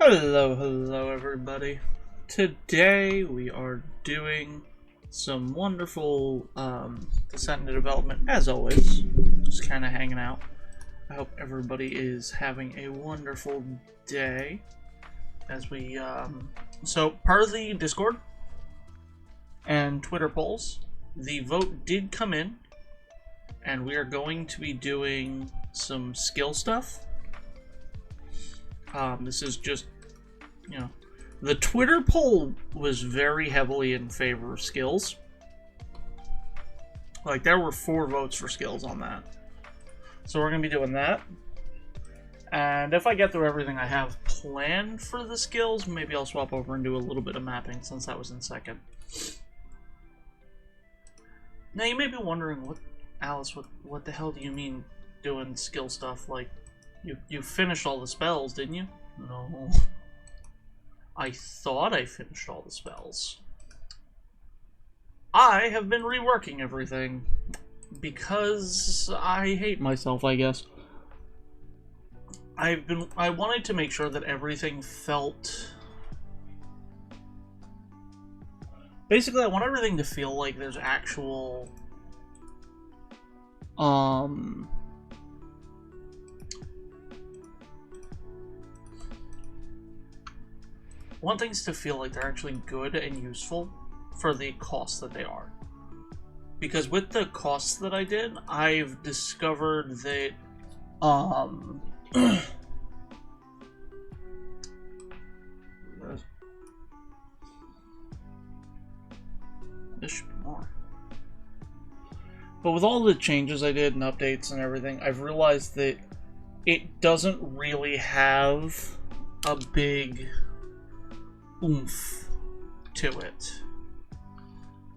Hello everybody. Today we are doing some wonderful Descent into Development, as always. Just kind of hanging out. I hope everybody is having a wonderful day. As we, so part of the Discord and Twitter polls, the vote did come in, and we are going to be doing some skill stuff. This is just, you know, the Twitter poll was very heavily in favor of skills. Like, there were 4 votes for skills on that. So we're going to be doing that. And if I get through everything I have planned for the skills, maybe I'll swap over and do a little bit of mapping, since that was in second. Now, you may be wondering, Alice, what the hell do you mean doing skill stuff? Like, you finished all the spells, didn't you? No. I thought I finished all the spells. I have been reworking everything. Because I hate myself, I guess. I wanted to make sure that everything felt... Basically, I want everything to feel like there's actual... want things to feel like they're actually good and useful for the cost that they are. Because with the costs that I did, I've discovered that this should be more. But with all the changes I did and updates and everything, I've realized that it doesn't really have a big oomph to it.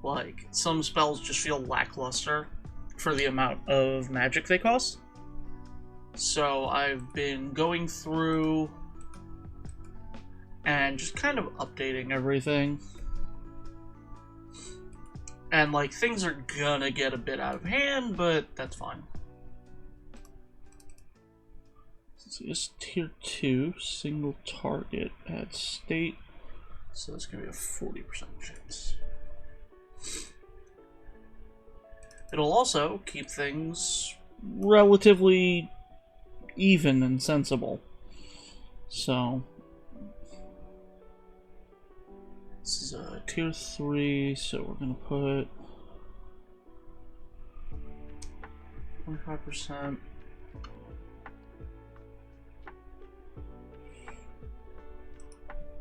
Like, some spells just feel lackluster for the amount of magic they cost. So I've been going through and just kind of updating everything. And, like, things are gonna get a bit out of hand, but that's fine. So this tier 2, single target at state. So that's gonna be a 40% chance. It'll also keep things relatively even and sensible. So this is a tier 3, so we're gonna put 25%.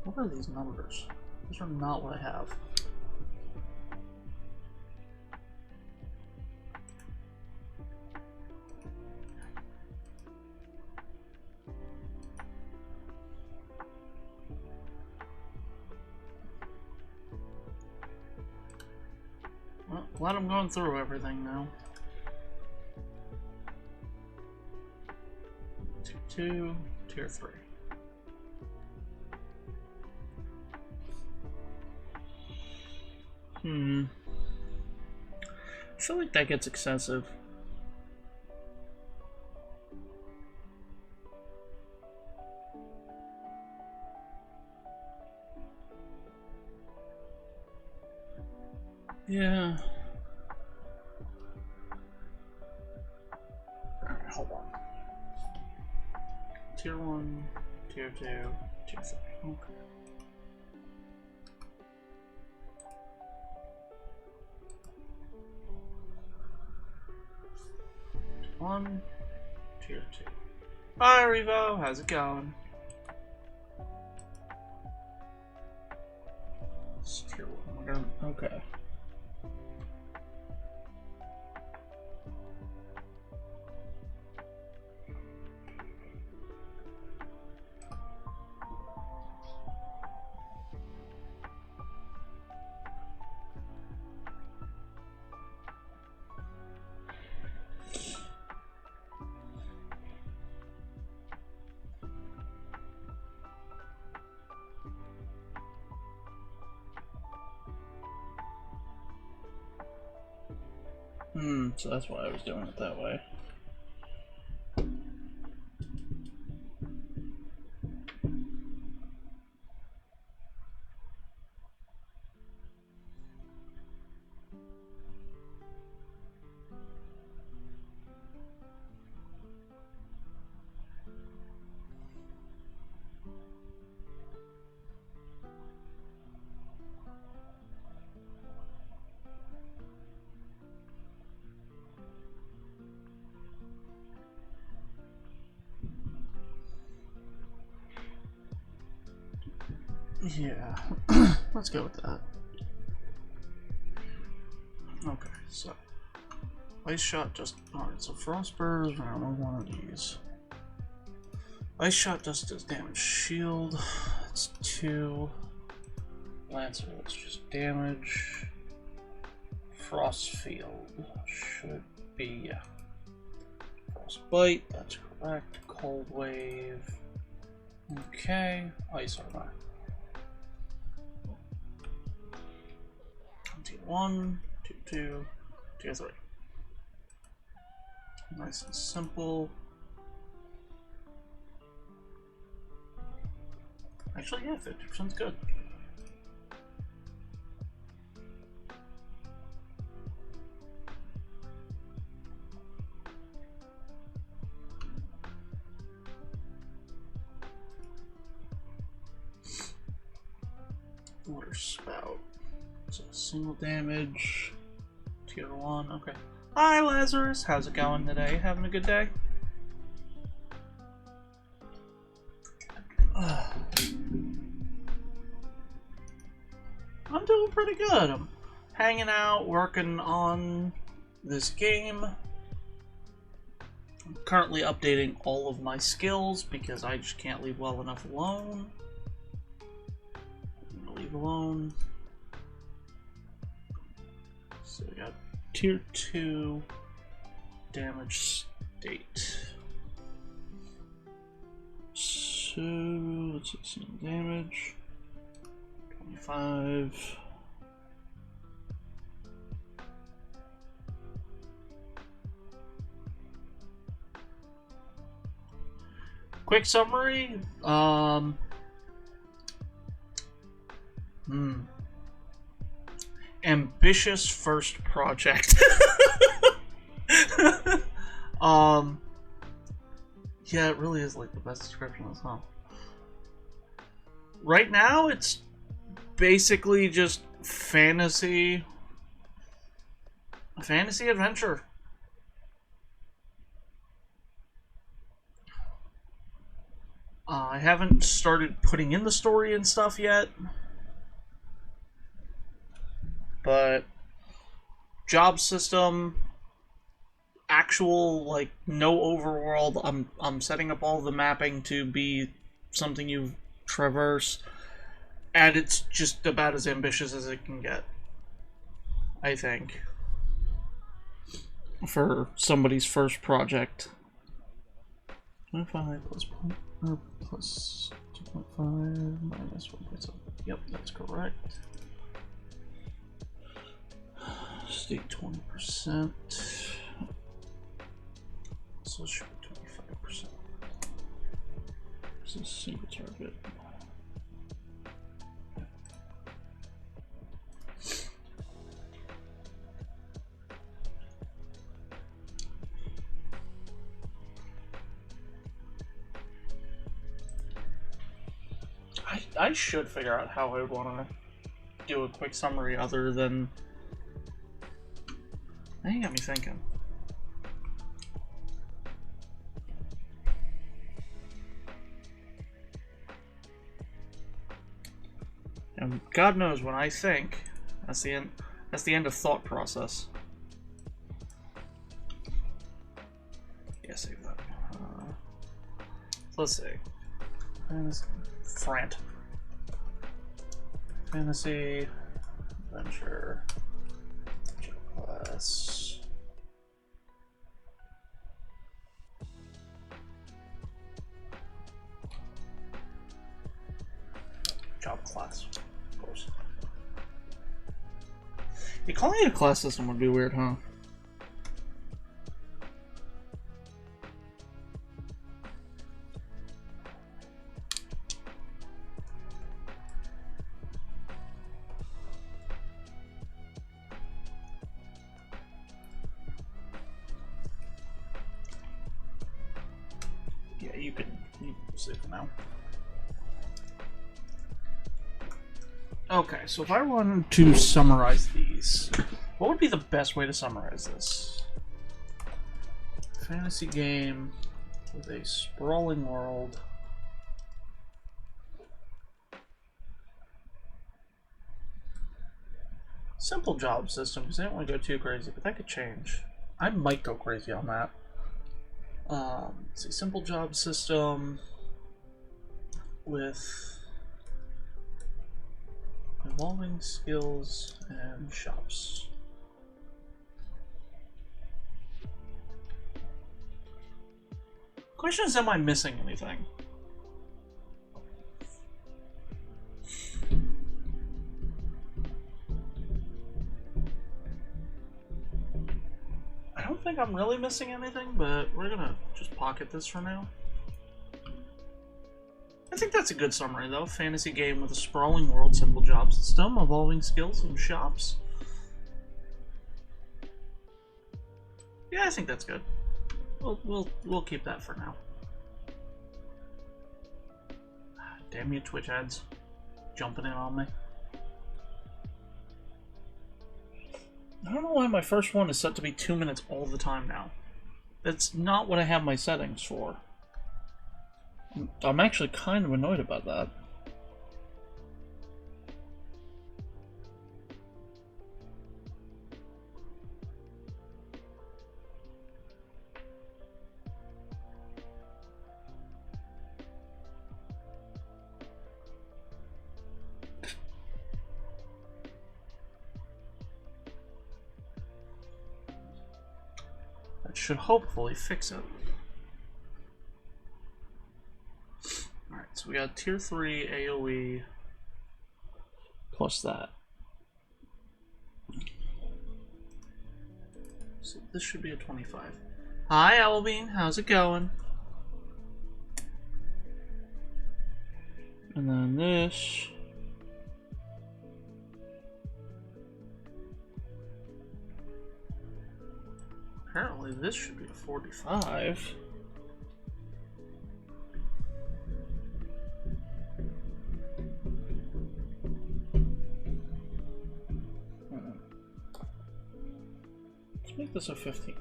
What are these numbers? These are not what I have. Well, glad I'm going through everything now. Tier 2, tier 3. I feel like that gets excessive. Yeah. Alright, hold on. Tier 1, tier 2, tier 3. Okay. One, tier 2. Hi, Revo. How's it going? It's tier 1. Okay. So that's why I was doing it that way. Yeah, let's go with that. Okay, so Ice Shot just... Alright, so Frostburst, I want one of these. Ice Shot just does damage. Shield, it's 2. Lancer, that's just damage. Frost Field should be, yeah. Frostbite, that's correct. Cold Wave. Okay, Ice Armor. Tier 1, tier 2, tier 3. Nice and simple. Actually, yeah, 50%'s good. Water spout. So single damage. Tier 1, okay. Hi Lazarus, how's it going today? Having a good day? I'm doing pretty good. I'm hanging out, working on this game. I'm currently updating all of my skills because I just can't leave well enough alone. I'm gonna leave alone. So we got tier 2 damage state. So let's see some damage. 25. Quick summary. Ambitious first project. Yeah, it really is like the best description of this, huh? Right now, it's basically just fantasy adventure. I haven't started putting in the story and stuff yet, but job system, actual like no overworld. I'm setting up all the mapping to be something you traverse, and it's just about as ambitious as it can get, I think, for somebody's first project. 25 plus 2.5 minus 1.7. Yep, that's correct. State 20%. So it should be 25%. This is a single target. I should figure out how I would want to do a quick summary other than... Now you got me thinking. And God knows when I think, that's the end. That's the end of thought process. Yeah, save that. Let's see. Frant. Fantasy, adventure, class. Job class, of course. Yeah, calling it a class system would be weird, huh? Yeah, you can save for now. Okay, so if I wanted to summarize these, what would be the best way to summarize this? Fantasy game with a sprawling world. Simple job system, because I don't want to go too crazy, but that could change. I might go crazy on that. Let's see, simple job system with evolving skills and shops. Question is, am I missing anything? I don't think I'm really missing anything, but we're gonna just pocket this for now. I think that's a good summary, though. Fantasy game with a sprawling world, simple job system, evolving skills, and shops. Yeah, I think that's good. We'll keep that for now. Damn you, Twitch ads, jumping in on me. I don't know why my first one is set to be 2 minutes all the time now. That's not what I have my settings for. I'm actually kind of annoyed about that. Should hopefully fix it. Alright, so we got tier 3 AoE plus that. So this should be a 25. Hi, Owlbean, how's it going? And then this. Apparently this should be a 45. Let's make this a 15.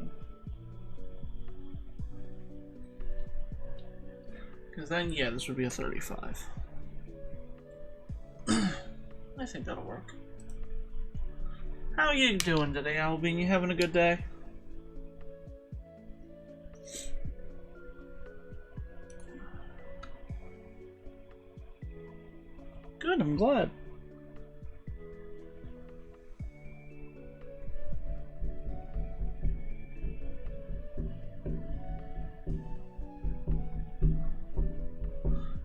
Because then, yeah, this would be a 35. I think that'll work. How are you doing today, Owlbean? You having a good day? Good, I'm glad.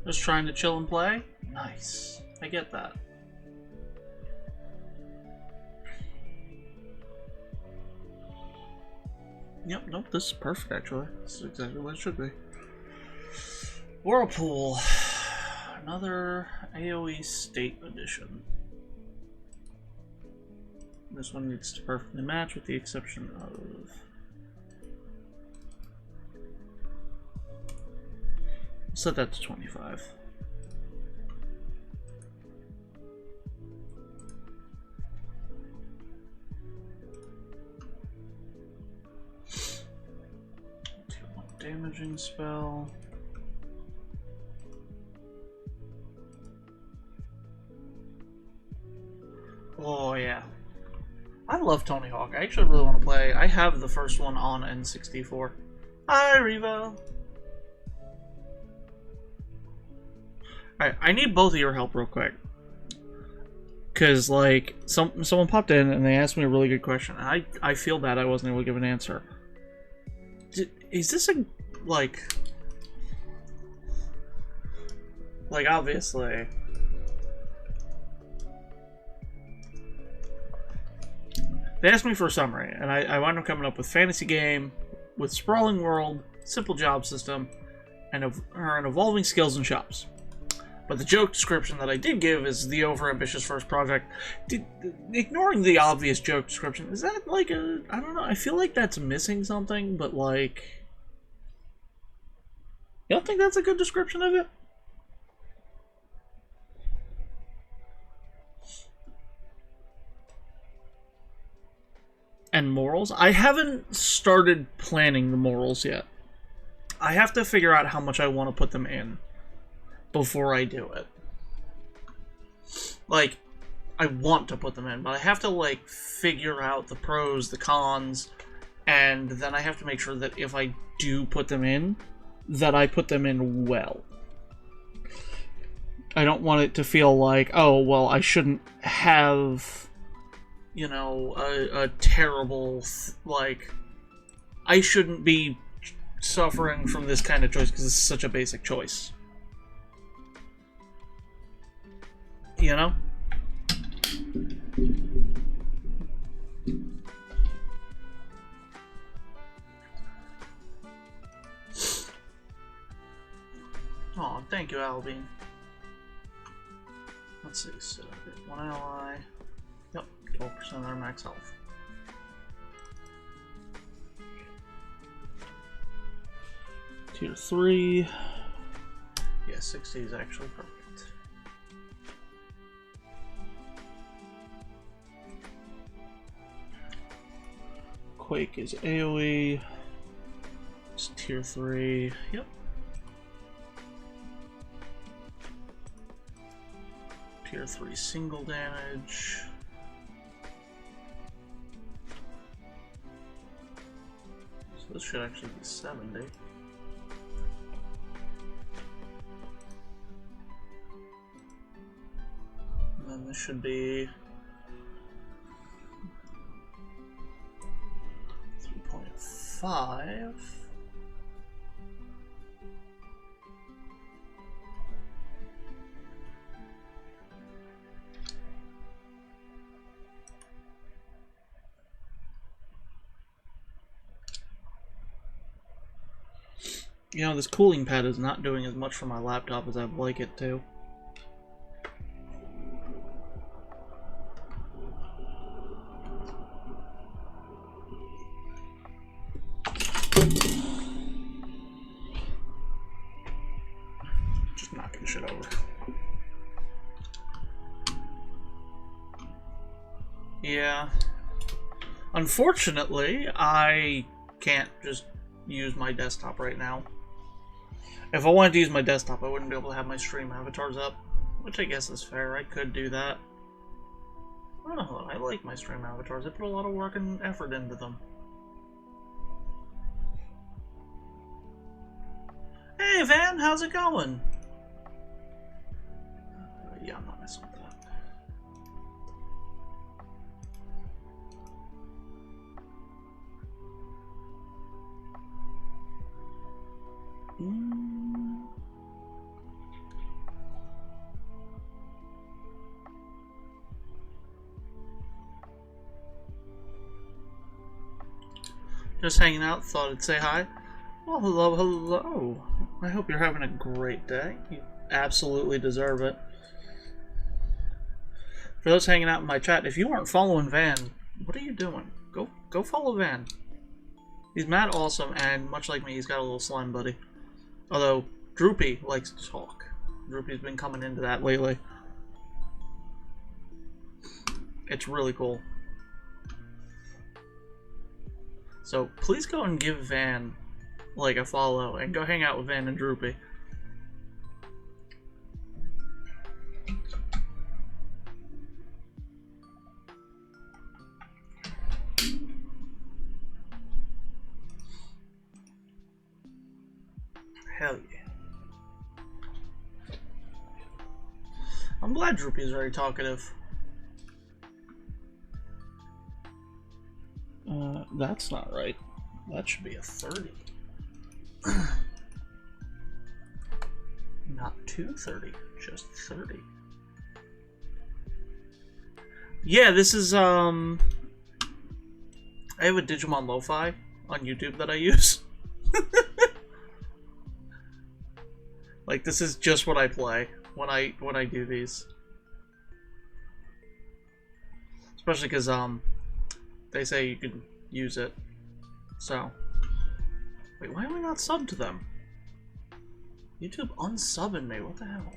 Just trying to chill and play? Nice. I get that. Yep, nope, this is perfect actually. This is exactly what it should be. Whirlpool. Another AoE State Edition. This one needs to perfectly match with the exception of... set that to 25. Tier 1 damaging spell. Oh yeah. I love Tony Hawk. I actually really want to play. I have the first one on N64. Hi, Revo. Alright, I need both of your help real quick. Cause like someone popped in and they asked me a really good question. And I feel bad I wasn't able to give an answer. Is this a like obviously they asked me for a summary, and I wound up coming up with fantasy game with sprawling world, simple job system, and evolving skills and shops. But the joke description that I did give is the overambitious first project. Ignoring the obvious joke description, is that like a... I don't know, I feel like that's missing something, but like... You don't think that's a good description of it? And morals? I haven't started planning the morals yet. I have to figure out how much I want to put them in before I do it. Like, I want to put them in, but I have to, like, figure out the pros, the cons, and then I have to make sure that if I do put them in, that I put them in well. I don't want it to feel like, oh, well, I shouldn't have... you know, a terrible, like, I shouldn't be suffering from this kind of choice because it's such a basic choice. You know? Oh, thank you, Owlbean. Let's see, so one ally. Yep, 12% of their max health. Tier 3. Yeah, 60 is actually perfect. Quake is AoE. It's tier 3. Yep. Tier 3 single damage. So this should actually be 70. And then this should be 3.5. You know, this cooling pad is not doing as much for my laptop as I'd like it to. Just knocking shit over. Yeah. Unfortunately, I can't just use my desktop right now. If I wanted to use my desktop, I wouldn't be able to have my stream avatars up, which I guess is fair. I could do that. I don't know, I like my stream avatars. I put a lot of work and effort into them. Hey Van, how's it going? Yeah, I'm not messing with that. Just hanging out, thought I'd say hi. Well, hello, hello. I hope you're having a great day. You absolutely deserve it. For those hanging out in my chat, if you aren't following Van, what are you doing? Go follow Van. He's mad awesome, and much like me, he's got a little slime buddy. Although, Droopy likes to talk. Droopy's been coming into that lately. It's really cool. So please go and give Van like a follow and go hang out with Van and Droopy. Hell yeah. I'm glad Droopy's very talkative. That's not right. That should be a 30. Not 230, just 30. Yeah, this is, I have a Digimon Lo-Fi on YouTube that I use. Like, this is just what I play when I do these. Especially because, they say you can use it. So. Wait, why am I not subbed to them? YouTube unsubbing me, what the hell?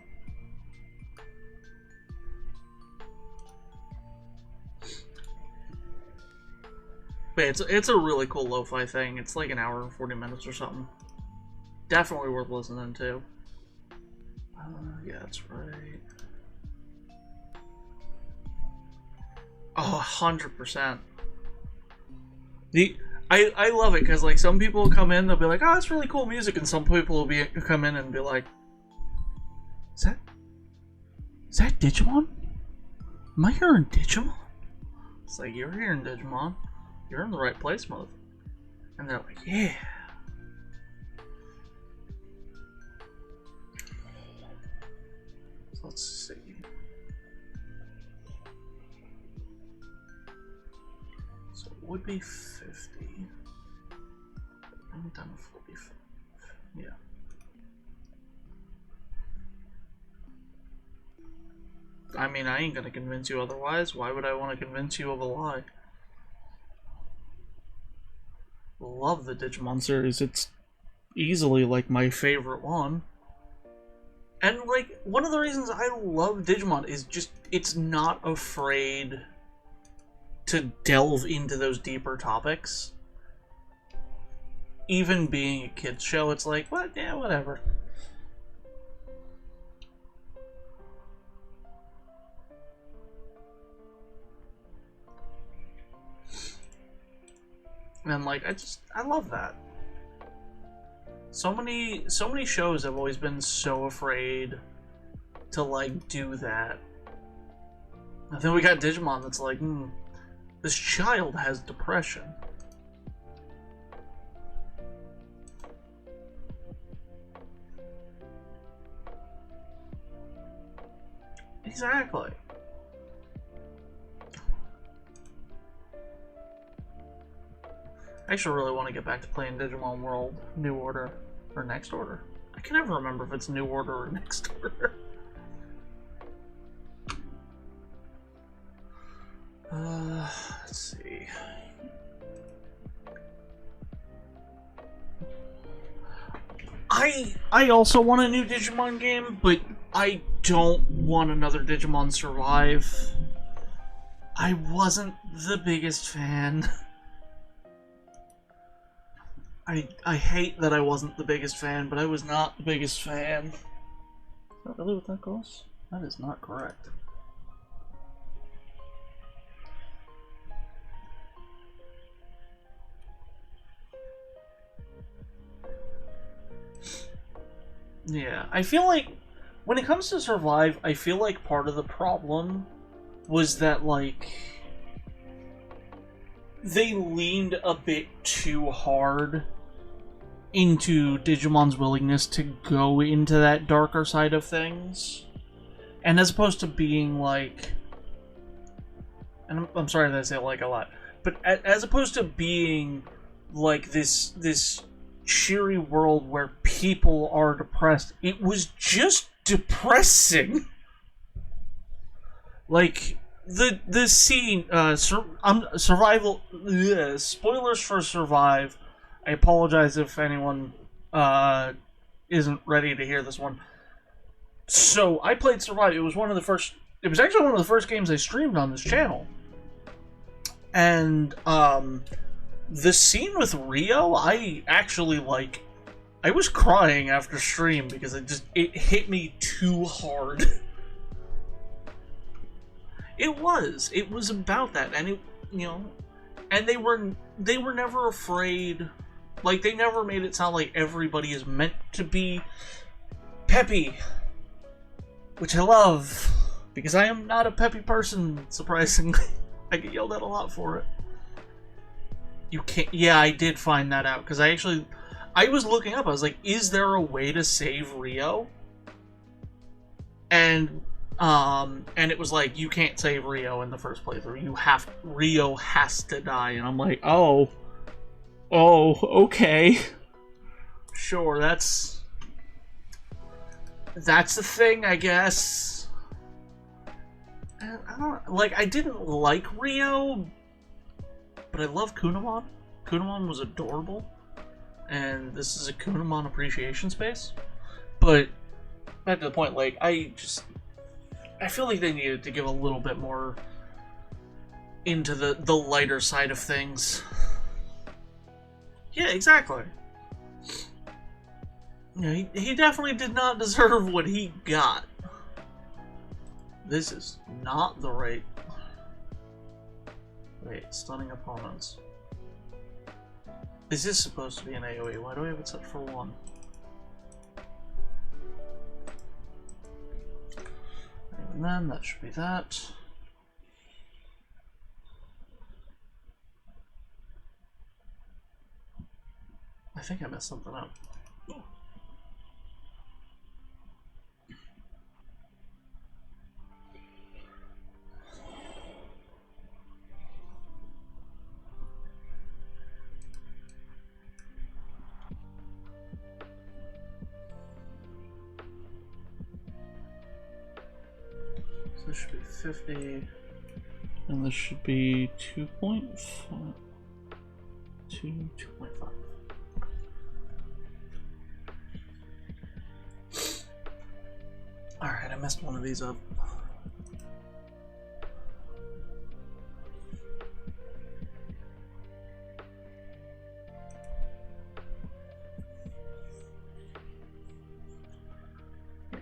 But it's a really cool lo-fi thing. It's like an hour and 40 minutes or something. Definitely worth listening to. Yeah, that's right. Oh, 100%. I love it because like some people will come in, they'll be like, oh, that's really cool music, and some people will come in and be like, is that Digimon? Am I hearing Digimon? It's like, you're hearing Digimon. You're in the right place, mother. And they're like, yeah. So let's see. So it would be 50. I'm down to 45. Yeah. I mean, I ain't gonna convince you otherwise. Why would I want to convince you of a lie? Love the Digimon series. It's easily like my favorite one. And like one of the reasons I love Digimon is just it's not afraid to delve into those deeper topics. even being a kids show, it's like, what? Yeah, whatever. And like, I love that. So many shows have always been so afraid to like do that. And then we got Digimon that's like, this child has depression. Exactly. I actually really want to get back to playing Digimon World New Order or Next Order. I can never remember if it's New Order or Next Order. Let's see. I also want a new Digimon game, but I don't want another Digimon Survive. I wasn't the biggest fan. I hate that I wasn't the biggest fan, but I was not the biggest fan. Is that really what that goes? That is not correct. Yeah, I feel like when it comes to Survive, I feel like part of the problem was that, like, they leaned a bit too hard into Digimon's willingness to go into that darker side of things. And as opposed to being like... And I'm sorry that I say like a lot. But as opposed to being like this cheery world where people are depressed, it was just depressing. Like... The scene, survival, spoilers for Survive. I apologize if anyone isn't ready to hear this one. So I played Survive. It was actually one of the first games I streamed on this channel. And the scene with Rio, I actually I was crying after stream because it hit me too hard. It was about that, and and they were never afraid. Like, they never made it sound like everybody is meant to be peppy, which I love, because I am not a peppy person, surprisingly. I get yelled at a lot for it. You can't... Yeah, I did find that out, because I was looking up, I was like, is there a way to save Rio? And it was like, you can't save Rio in the first playthrough. Rio has to die. And I'm like, oh, okay. Sure, that's the thing, I guess. And I didn't like Rio, but I love Kunamon. Kunamon was adorable. And this is a Kunamon appreciation space. But back to the point, like, I feel like they needed to give a little bit more into the lighter side of things. Yeah, exactly. Yeah, he definitely did not deserve what he got. This is not the right... Wait, stunning opponents. This is supposed to be an AoE. Why do we have it set for 1? And then that should be that. I think I messed something up. So this should be 50, and this should be 2.5. 2.5. Alright, I messed one of these up.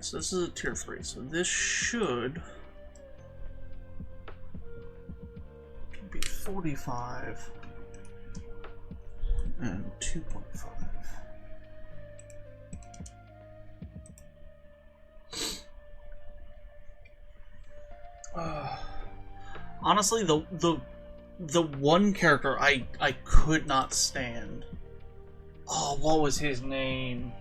Alright, so this is a tier 3, so this should be 45 and 2.5. Honestly, the one character I could not stand. Oh, what was his name?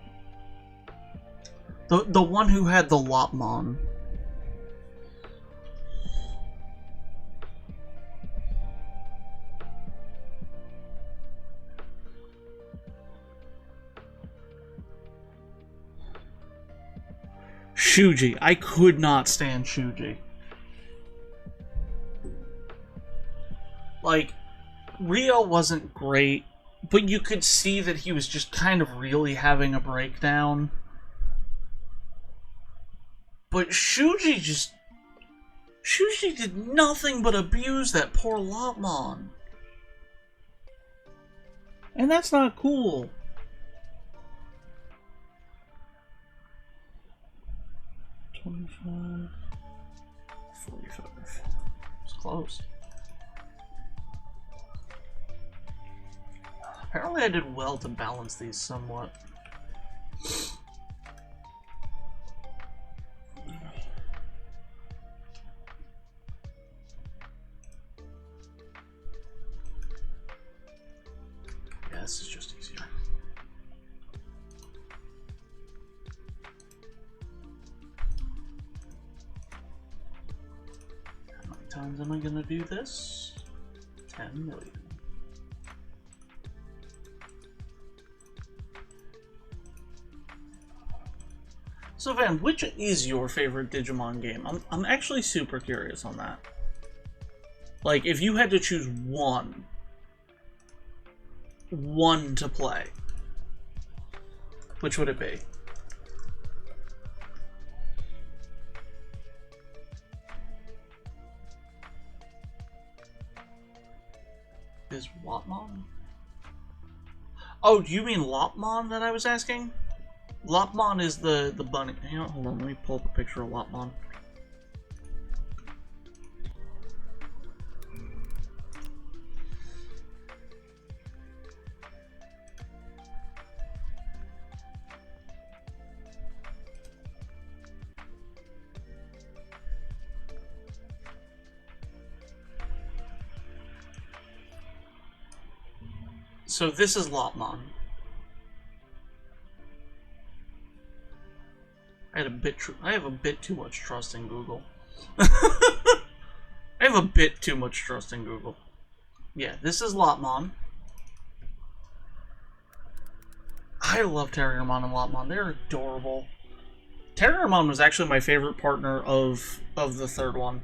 The one who had the Lopmon. Shuji. I could not stand Shuji. Like, Rio wasn't great, but you could see that he was just kind of really having a breakdown. But Shuji did nothing but abuse that poor Lopmon. And that's not cool. $25, $45. It's close. Apparently I did well to balance these somewhat. Yeah, this is just easier. How many times am I gonna do this? 10 million. So Van, which is your favorite Digimon game? I'm actually super curious on that. Like, if you had to choose one to play, which would it be? Is Lopmon? Oh, do you mean Lopmon that I was asking? Lopmon is the bunny. Hang on, hold on, let me pull up a picture of Lopmon. So this is Lopmon. I have a bit too much trust in Google. I have a bit too much trust in Google. Yeah, this is Lopmon. I love Terriermon and Lopmon. They're adorable. Terriermon was actually my favorite partner of the third one.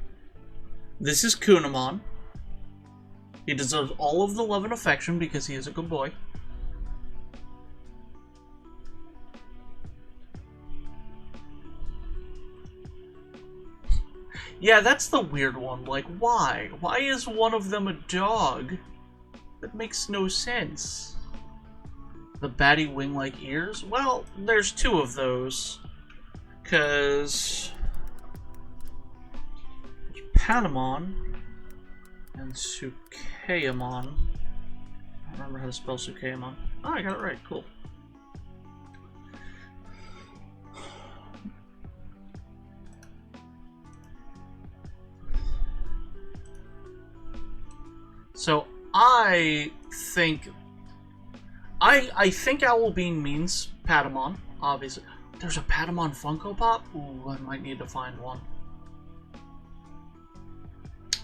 This is Kunamon. He deserves all of the love and affection because he is a good boy. Yeah, that's the weird one. Like, why? Why is one of them a dog? That makes no sense. The batty wing-like ears? Well, there's two of those. Because Patamon and Sukeyamon. I don't remember how to spell Sukeyamon. Oh, I got it right. Cool. So I think Owlbean means Patamon, obviously. There's a Patamon Funko Pop? Ooh, I might need to find one.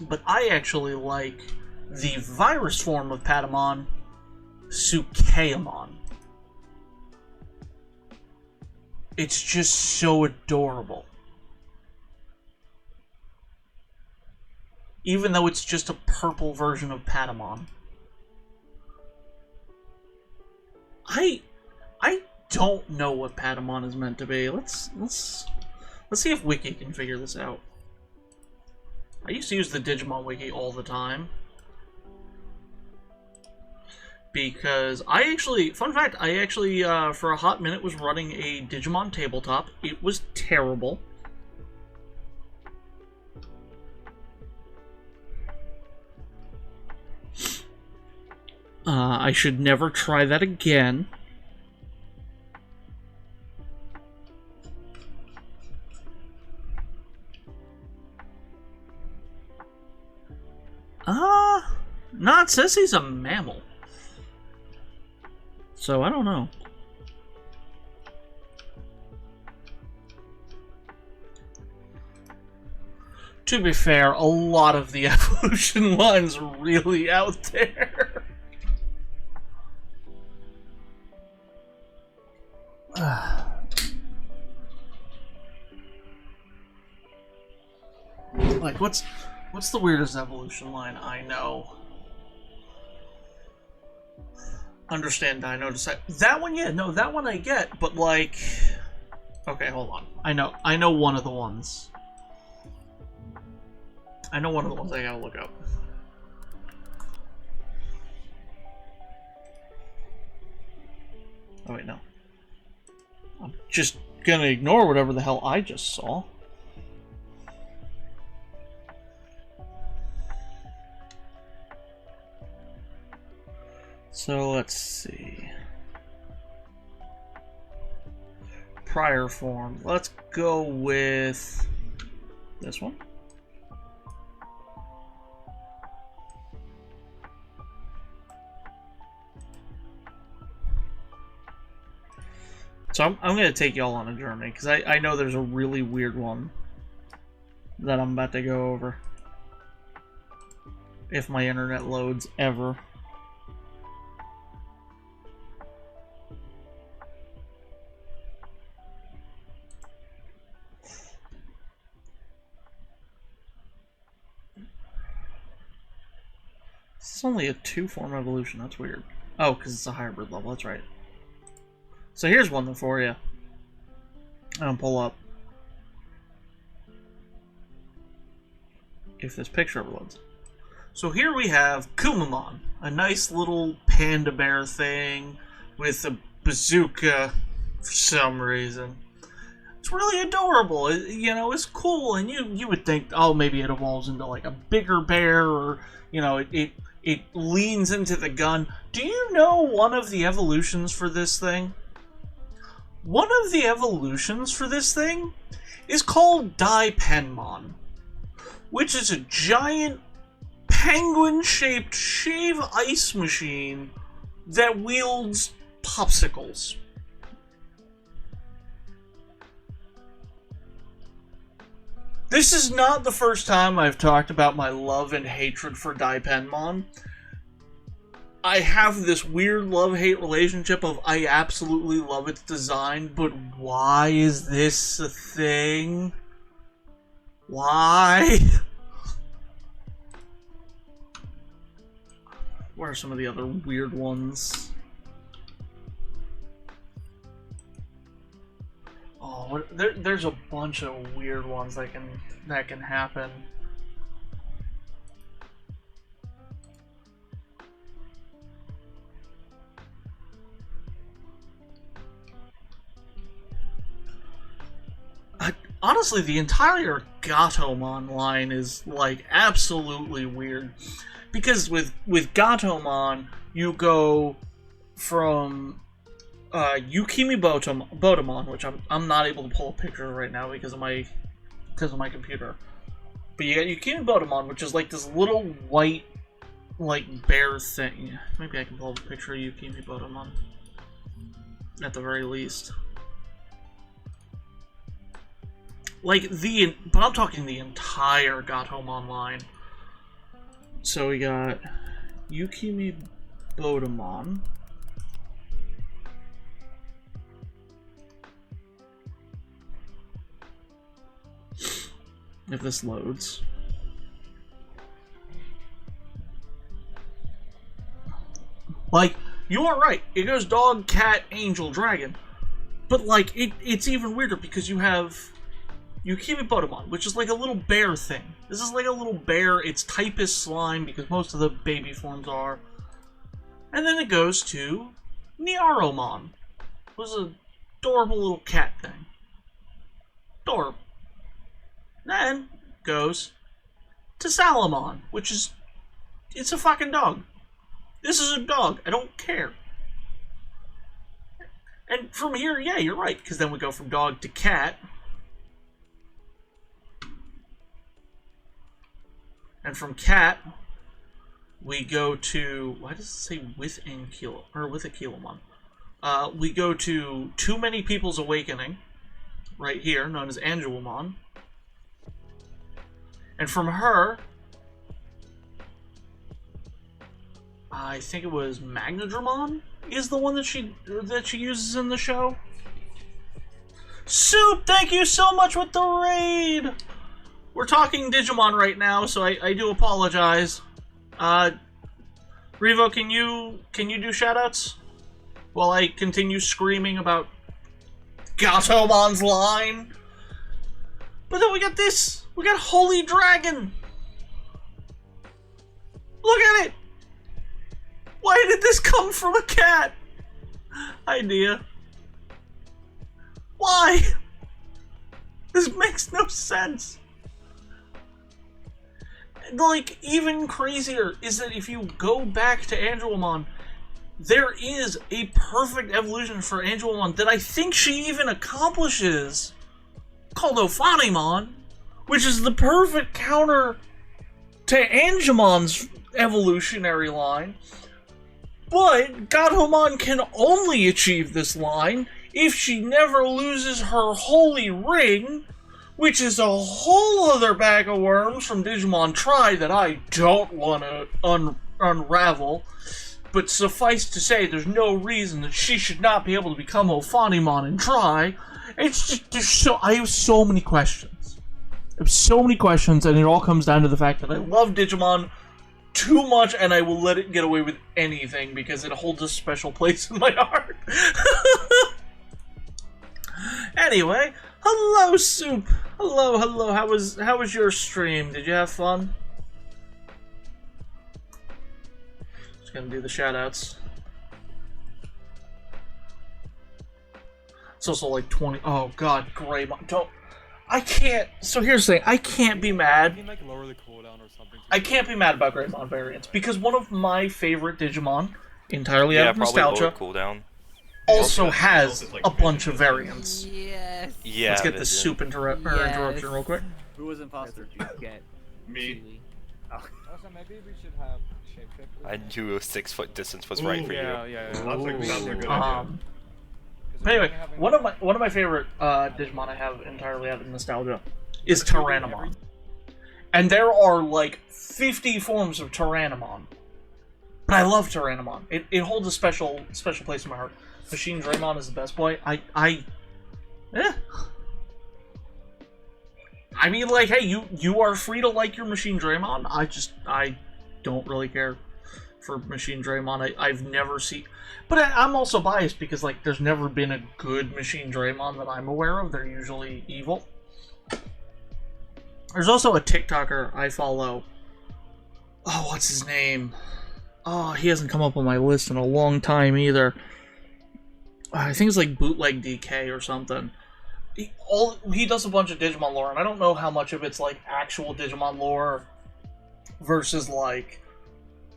But I actually like the virus form of Patamon, Sukeyamon. It's just so adorable. Even though it's just a purple version of Patamon. I don't know what Patamon is meant to be. Let's see if Wiki can figure this out. I used to use the Digimon Wiki all the time. because I actually, fun fact, I actually, for a hot minute was running a Digimon tabletop. It was terrible. I should never try that again. No, it says he's a mammal. So, I don't know. To be fair, a lot of the evolution line's really out there. Like, what's the weirdest evolution line I know? Understand Dino decide that one, yeah, no, that one I get, but like, okay, hold on. I know one of the ones. I know one of the ones I gotta look up. Oh wait, no. I'm just gonna ignore whatever the hell I just saw. So let's see. Prior form. Let's go with this one. So I'm going to take y'all on a journey, because I know there's a really weird one that I'm about to go over. If my internet loads ever. It's only a 2-form evolution, that's weird. Oh, because it's a hybrid level, that's right. So here's one for you. I'm pull up. If this picture uploads. So here we have Kumamon, a nice little panda bear thing with a bazooka for some reason. It's really adorable. You know, it's cool, and you would think, oh, maybe it evolves into like a bigger bear, or you know, it leans into the gun. Do you know one of the evolutions for this thing? One of the evolutions for this thing is called Daipenmon, which is a giant penguin-shaped shave ice machine that wields popsicles. This is not the first time I've talked about my love and hatred for Daipenmon. I have this weird love-hate relationship of I absolutely love its design, but why is this a thing? Why? What are some of the other weird ones? Oh, there's a bunch of weird ones that can happen. Honestly, the entire Gatomon line is, like, absolutely weird. Because with Gatomon, you go from Yukimi Botamon, which I'm not able to pull a picture right now because of my computer. But you got Yukimi Botamon, which is like this little white, like, bear thing. Maybe I can pull a picture of Yukimi Botamon. At the very least. Like, but I'm talking the entire Gatomon line. So we got Yukimi Botamon. If this loads. Like, you are right. It goes dog, cat, angel, dragon. But, like, it's even weirder because you have Yukimi Botamon, which is like a little bear thing. This is like a little bear. Its type is slime because most of the baby forms are. And then it goes to Nyaromon. It was an adorable little cat thing. Adorable. Then goes to Salamon, which is, it's a fucking dog. This is a dog. I don't care. And from here, yeah, you're right, because then we go from dog to cat. And from cat, we go to, why does it say with Ankilo, or with Aquilamon? We go to Too Many People's Awakening, right here, known as Angelomon. And from her, I think it was Magnadramon is the one that she uses in the show. Soup, thank you so much with the raid. We're talking Digimon right now, so I do apologize. Revo, can you do shoutouts while I continue screaming about Gatomon's line? But then we got this. We got Holy Dragon. Look at it. Why did this come from a cat? Idea. Why? This makes no sense. Like, even crazier is that if you go back to Angelomon, there is a perfect evolution for Angelomon that I think she even accomplishes, called Ophanimon, which is the perfect counter to Angemon's evolutionary line. But Gatomon can only achieve this line if she never loses her holy ring, which is a whole other bag of worms from Digimon Tri that I don't want to unravel. But suffice to say, there's no reason that she should not be able to become Ophanimon and Tri. It's just, I have so many questions. I have so many questions, and it all comes down to the fact that I love Digimon too much, and I will let it get away with anything because it holds a special place in my heart. Anyway, hello, Soup. Hello. How was your stream? Did you have fun? Just gonna do the shoutouts. It's also like 20. Oh God, Greymon. Don't. I can't. So here's the thing. I can't be mad. Like lower the cooldown or something. I can't be mad about Greymon variants because one of my favorite Digimon, entirely out of nostalgia, cooldown, also has a bunch of variants. Yes. Yeah. Let's get the Soup interruption real quick. Who was imposter? Get Me. Also, maybe we should have shapeshifters. I knew a 6 foot distance was right for you. Yeah. That's a good idea. But anyway, one of my favorite Digimon I have entirely out of nostalgia is Tyrannomon, and there are like 50 forms of Tyrannomon. But I love Tyrannomon. It holds a special place in my heart. Machine Draymon is the best boy. I mean, like, hey, you are free to like your Machine Draymon. I don't really care for Machine Draymon. I've never seen, but I'm also biased because like there's never been a good Machine Draymon that I'm aware of. They're usually evil. There's also a TikToker I follow. Oh, what's his name? Oh, he hasn't come up on my list in a long time either. I think it's like Bootleg DK or something. He does a bunch of Digimon lore, and I don't know how much of it's like actual Digimon lore versus like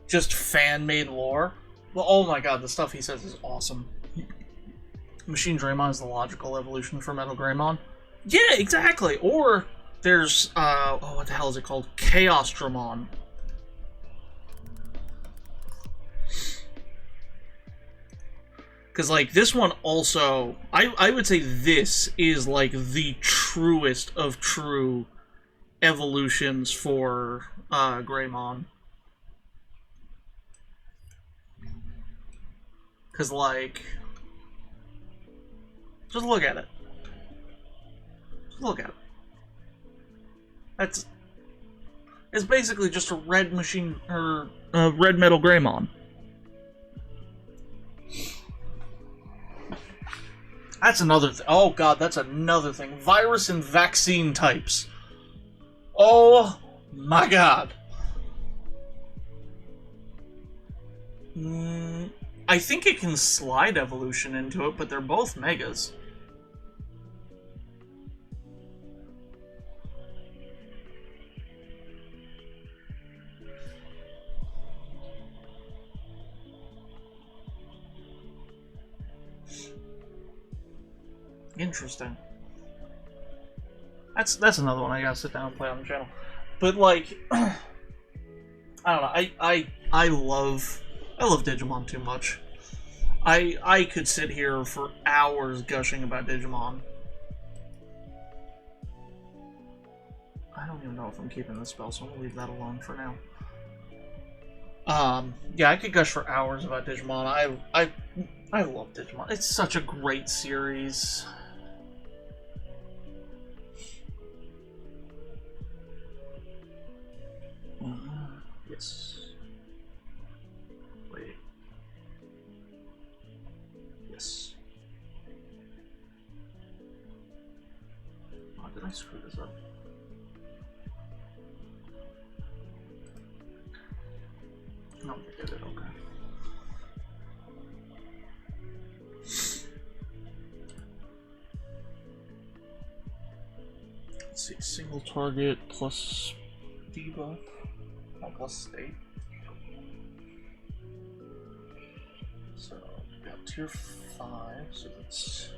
just fan-made lore. Well, oh my god, the stuff he says is awesome. Machine Draymon is the logical evolution for Metal Greymon. Yeah, exactly. Or there's oh, what the hell is it called? Chaos Dramon. Because, like, this one also, I would say this is, like, the truest of true evolutions for Greymon. Because, like, just look at it. Just look at it. It's basically just a red machine, or red metal Greymon. That's another thing. Oh god, that's another thing. Virus and vaccine types. Oh my god. I think it can slide evolution into it, but they're both megas. Interesting. That's another one I gotta sit down and play on the channel. But like, I don't know. I love Digimon too much. I could sit here for hours gushing about Digimon. I don't even know if I'm keeping this spell, so I'm gonna leave that alone for now. Yeah, I could gush for hours about Digimon. I love Digimon. It's such a great series. Yes. Wait. Yes. Oh, did I screw this up? No, I did it, okay. Let's see, single target plus debuff. Oh, plus state. So we got tier 5, so that's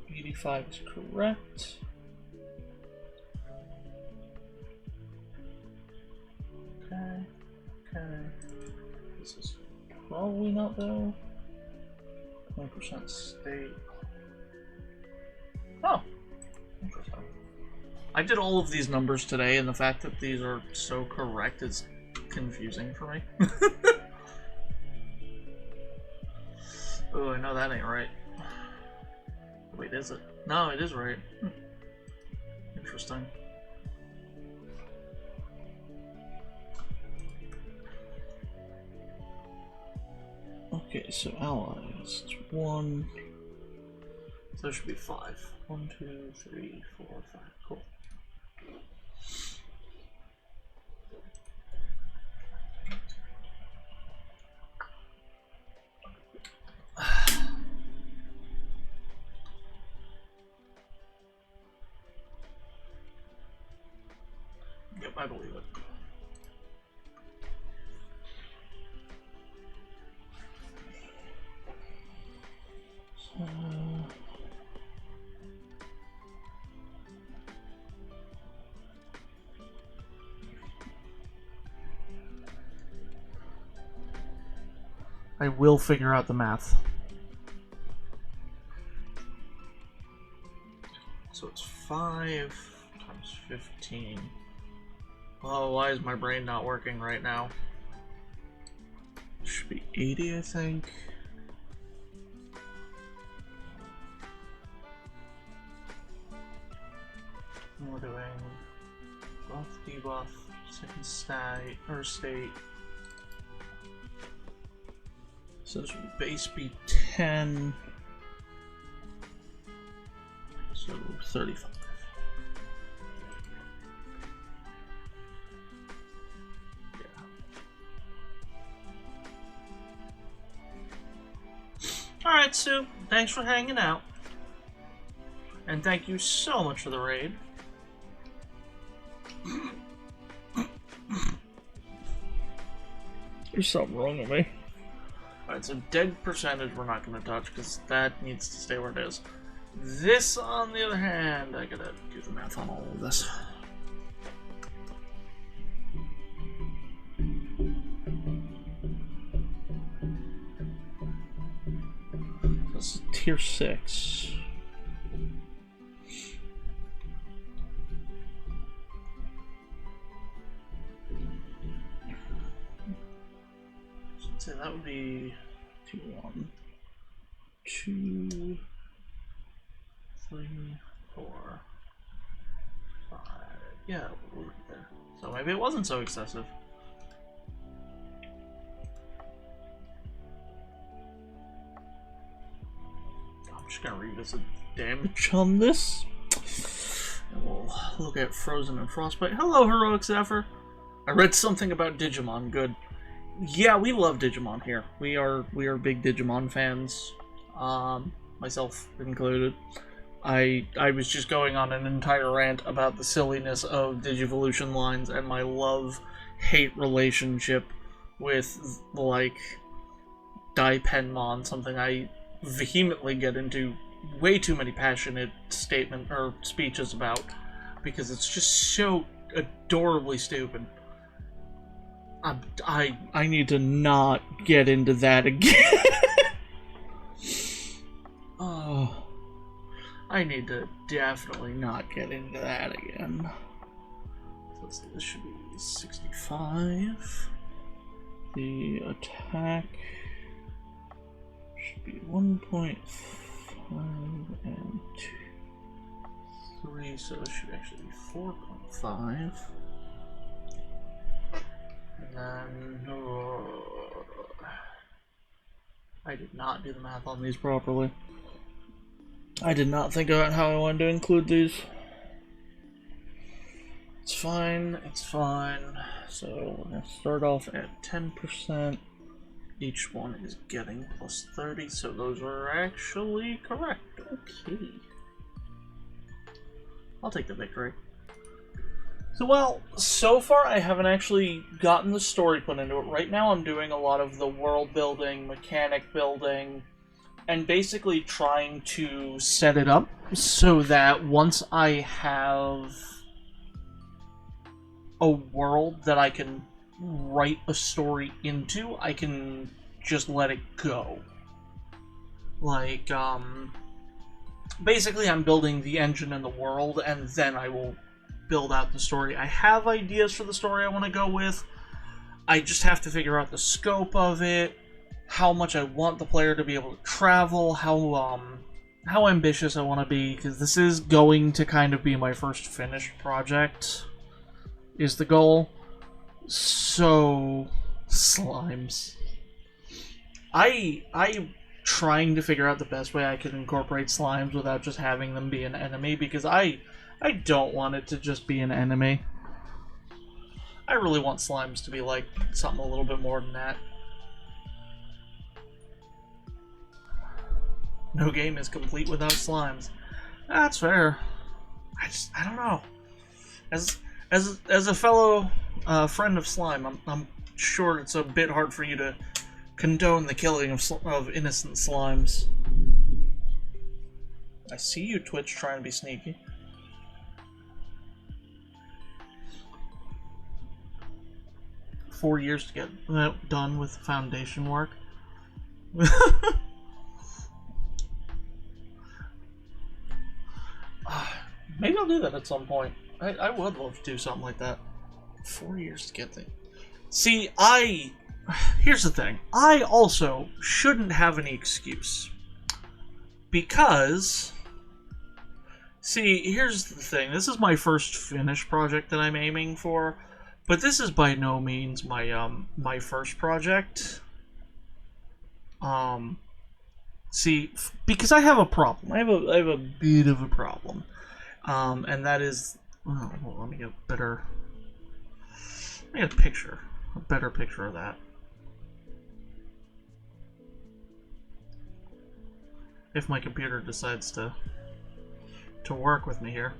85 is correct. Okay. This is probably not though. 20% state. Oh, interesting. I did all of these numbers today, and the fact that these are so correct is confusing for me. Oh, I know that ain't right. Wait, is it? No, it is right. Interesting. Okay, so allies. It's 1. So there should be 5. 1, 2, 3, 4, 5. Cool. Yep, I believe it. I will figure out the math. So it's 5 times 15. Oh, why is my brain not working right now? It should be 80, I think. We're doing buff, debuff, second state, or state. So this would base be 10. So 35. Yeah. Alright, Sue. Thanks for hanging out. And thank you so much for the raid. There's something wrong with me. Alright, so dead percentage we're not going to touch because that needs to stay where it is. This, on the other hand, I gotta do the math on all of this. This is tier 6. So that would be 2, 1, 2, 3, 4, 5. Yeah, we're there. So maybe it wasn't so excessive. I'm just gonna revisit damage on this. And we'll look at Frozen and Frostbite. Hello, Heroic Zephyr. I read something about Digimon. Good. yeah, we love Digimon here. We are big Digimon fans, myself included. I was just going on an entire rant about the silliness of Digivolution lines and my love-hate relationship with, like, Daipenmon, something I vehemently get into way too many passionate speeches about, because it's just so adorably stupid. I need to not get into that again. Oh, I need to definitely not get into that again. So this should be 65. The attack should be 1.5 and 3, so it should actually be 4.5. And then I did not do the math on these properly. I did not think about how I wanted to include these. It's fine, it's fine. So we're gonna start off at 10%. Each one is getting plus 30, so those are actually correct. Okay. I'll take the victory. So, well, so far I haven't actually gotten the story put into it. Right now I'm doing a lot of the world building, mechanic building, and basically trying to set it up so that once I have a world that I can write a story into, I can just let it go. Like, basically I'm building the engine and the world, and then I will build out the story. I have ideas for the story I want to go with. I just have to figure out the scope of it, how much I want the player to be able to travel, how ambitious I want to be, because this is going to kind of be my first finished project, is the goal. So, slimes. I'm trying to figure out the best way I can incorporate slimes without just having them be an enemy, because I don't want it to just be an enemy. I really want slimes to be like something a little bit more than that. No game is complete without slimes. That's fair. I don't know. As a fellow friend of slime, I'm sure it's a bit hard for you to condone the killing of innocent slimes. I see you, Twitch, trying to be sneaky. $4 years to get done with foundation work. Maybe I'll do that at some point. I would love to do something like that. 4 years to get there. See, here's the thing. I also shouldn't have any excuse. Because, see, here's the thing. This is my first finished project that I'm aiming for. But this is by no means my first project. See, because I have a problem. I have a bit of a problem. And that is, oh, well, let me get a better picture of that. If my computer decides to work with me here.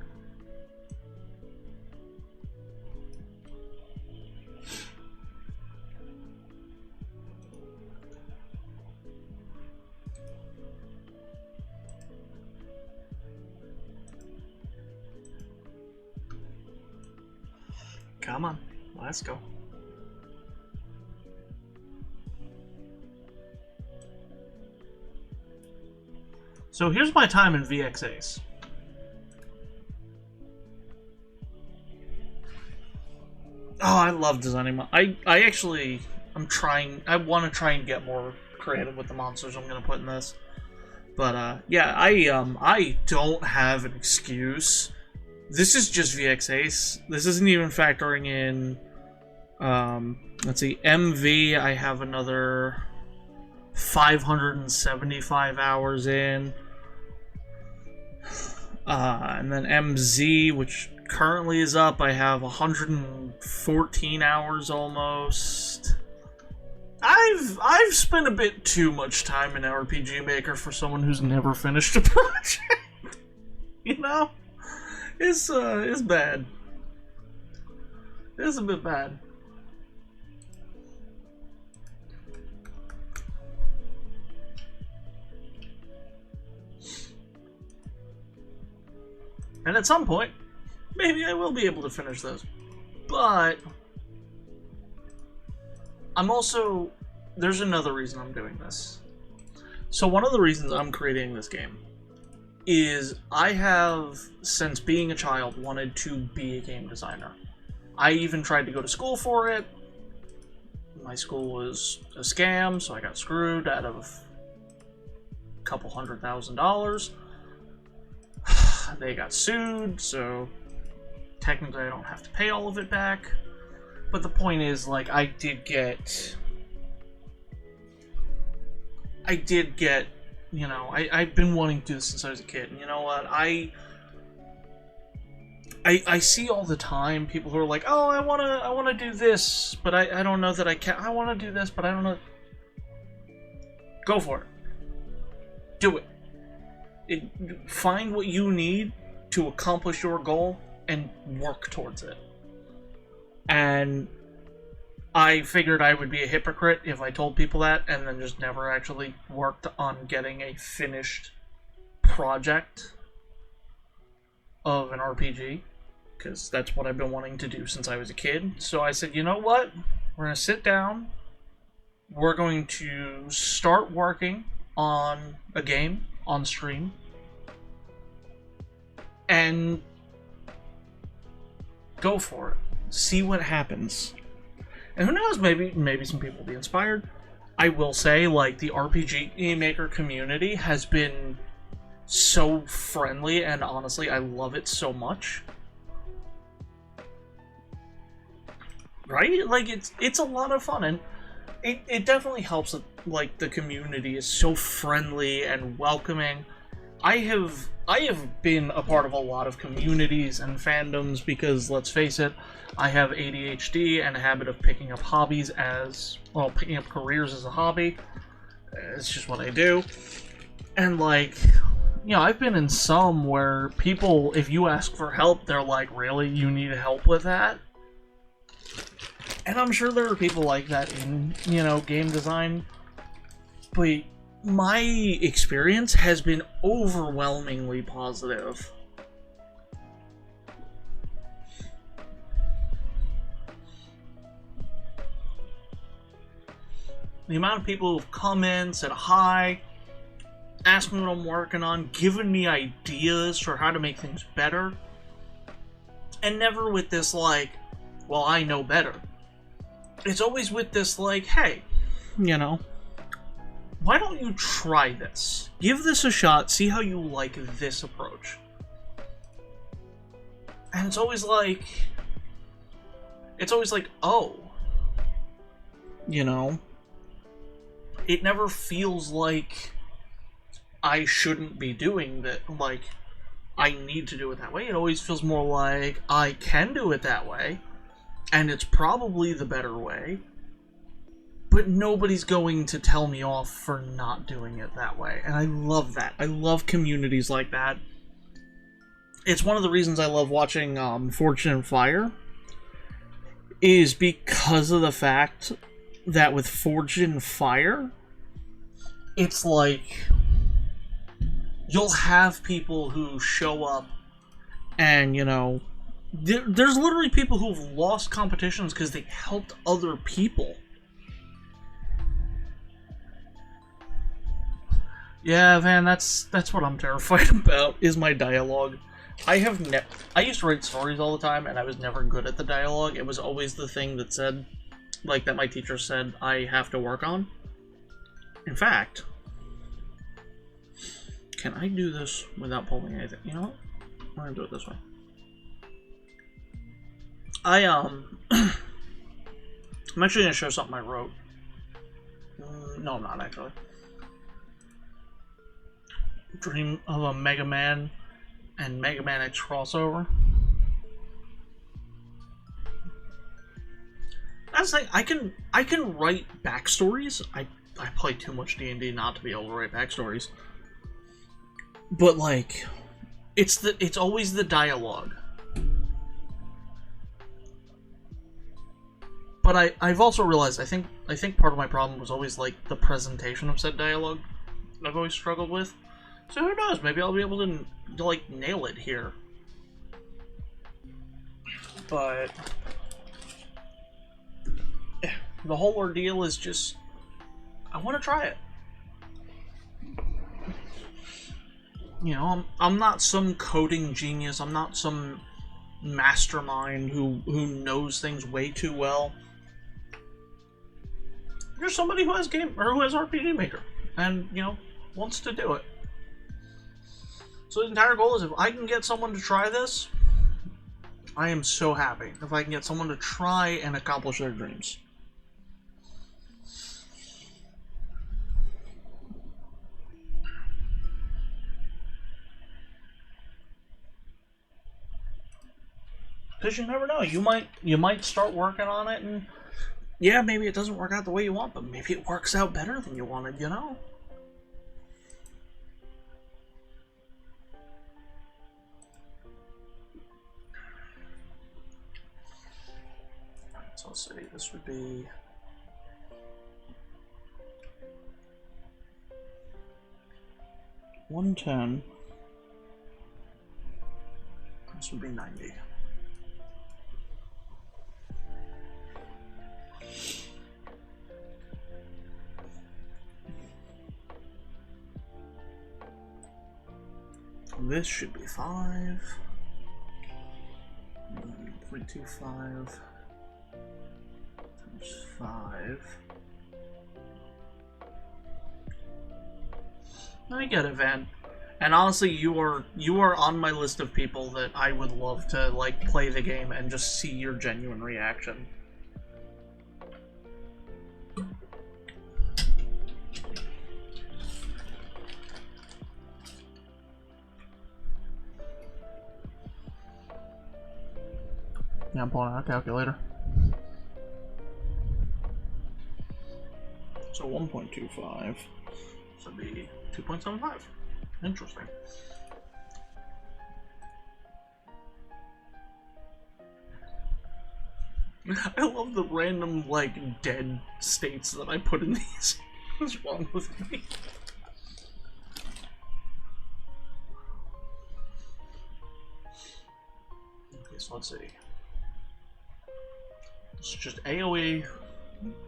Come on, let's go. So here's my time in VXAs. Oh, I love designing I want to try and get more creative with the monsters I'm going to put in this. But, yeah, I don't have an excuse. This is just VXAce. This isn't even factoring in, let's see, MV, I have another 575 hours in. And then MZ, which currently is up, I have 114 hours almost. I've spent a bit too much time in RPG Maker for someone who's never finished a project. You know? It's bad. It's a bit bad. And at some point, maybe I will be able to finish those. But I'm also... There's another reason I'm doing this. So one of the reasons I'm creating this game is I have, since being a child, wanted to be a game designer. I even tried to go to school for it. My school was a scam, so I got screwed out of a couple $100,000. They got sued, so technically I don't have to pay all of it back. But the point is, like, I did get, you know, I've been wanting to do this since I was a kid. And you know what? I see all the time people who are like, oh, I wanna do this, but I don't know that I can. I wanna do this, but I don't know. Go for it. Do it. Find what you need to accomplish your goal and work towards it. And I figured I would be a hypocrite if I told people that and then just never actually worked on getting a finished project of an RPG, because that's what I've been wanting to do since I was a kid. So I said, you know what? We're going to sit down. We're going to start working on a game on stream, and go for it. See what happens. And who knows, maybe some people will be inspired. I will say, like, the RPG Maker community has been so friendly, and honestly, I love it so much. Right? Like, it's a lot of fun, and it definitely helps that, like, the community is so friendly and welcoming. I have been a part of a lot of communities and fandoms because, let's face it, I have ADHD and a habit of picking up hobbies picking up careers as a hobby. It's just what I do. And, like, you know, I've been in some where people, if you ask for help, they're like, really? You need help with that? And I'm sure there are people like that in, you know, game design. But my experience has been overwhelmingly positive. The amount of people who've come in, said hi, asked me what I'm working on, given me ideas for how to make things better, and never with this, like, well, I know better. It's always with this, like, hey, you know, why don't you try this? Give this a shot, see how you like this approach. And it's always like, oh, you know, it never feels like I shouldn't be doing that, like, I need to do it that way. It always feels more like I can do it that way, and it's probably the better way, but nobody's going to tell me off for not doing it that way. And I love that. I love communities like that. It's one of the reasons I love watching Forged in Fire, is because of the fact that with Forged in Fire, it's like, you'll have people who show up and, you know, there's literally people who've lost competitions because they helped other people. Yeah, man, that's what I'm terrified about, is my dialogue. I used to write stories all the time, and I was never good at the dialogue. It was always the thing that said, like, that my teacher said I have to work on. In fact, can I do this without pulling anything? You know what? We're gonna do it this way. I'm actually gonna show something I wrote. No, I'm not actually. Dream of a Mega Man and Mega Man X crossover. That's like I can write backstories. I play too much D&D not to be able to write backstories. But like, it's always the dialogue. But I've also realized I think part of my problem was always like the presentation of said dialogue. I've always struggled with. So who knows? Maybe I'll be able to like nail it here. But the whole ordeal is just I want to try it. You know, I'm not some coding genius. I'm not some mastermind who knows things way too well. You're somebody who has who has RPG Maker, and you know wants to do it. So the entire goal is if I can get someone to try this, I am so happy. If I can get someone to try and accomplish their dreams. Because you never know. You might start working on it, and yeah, maybe it doesn't work out the way you want, but maybe it works out better than you wanted. You know. So let's see. This would be. $110. This would be 90. This should be 5. 0.25 times 5. I get it, Van. And honestly, you are on my list of people that I would love to like play the game and just see your genuine reaction. Yeah, I'm pulling out a calculator. So 1.25 would be 2.75. Interesting. I love the random, like, dead states that I put in these. What's wrong with me? Okay, so let's see. It's just AoE,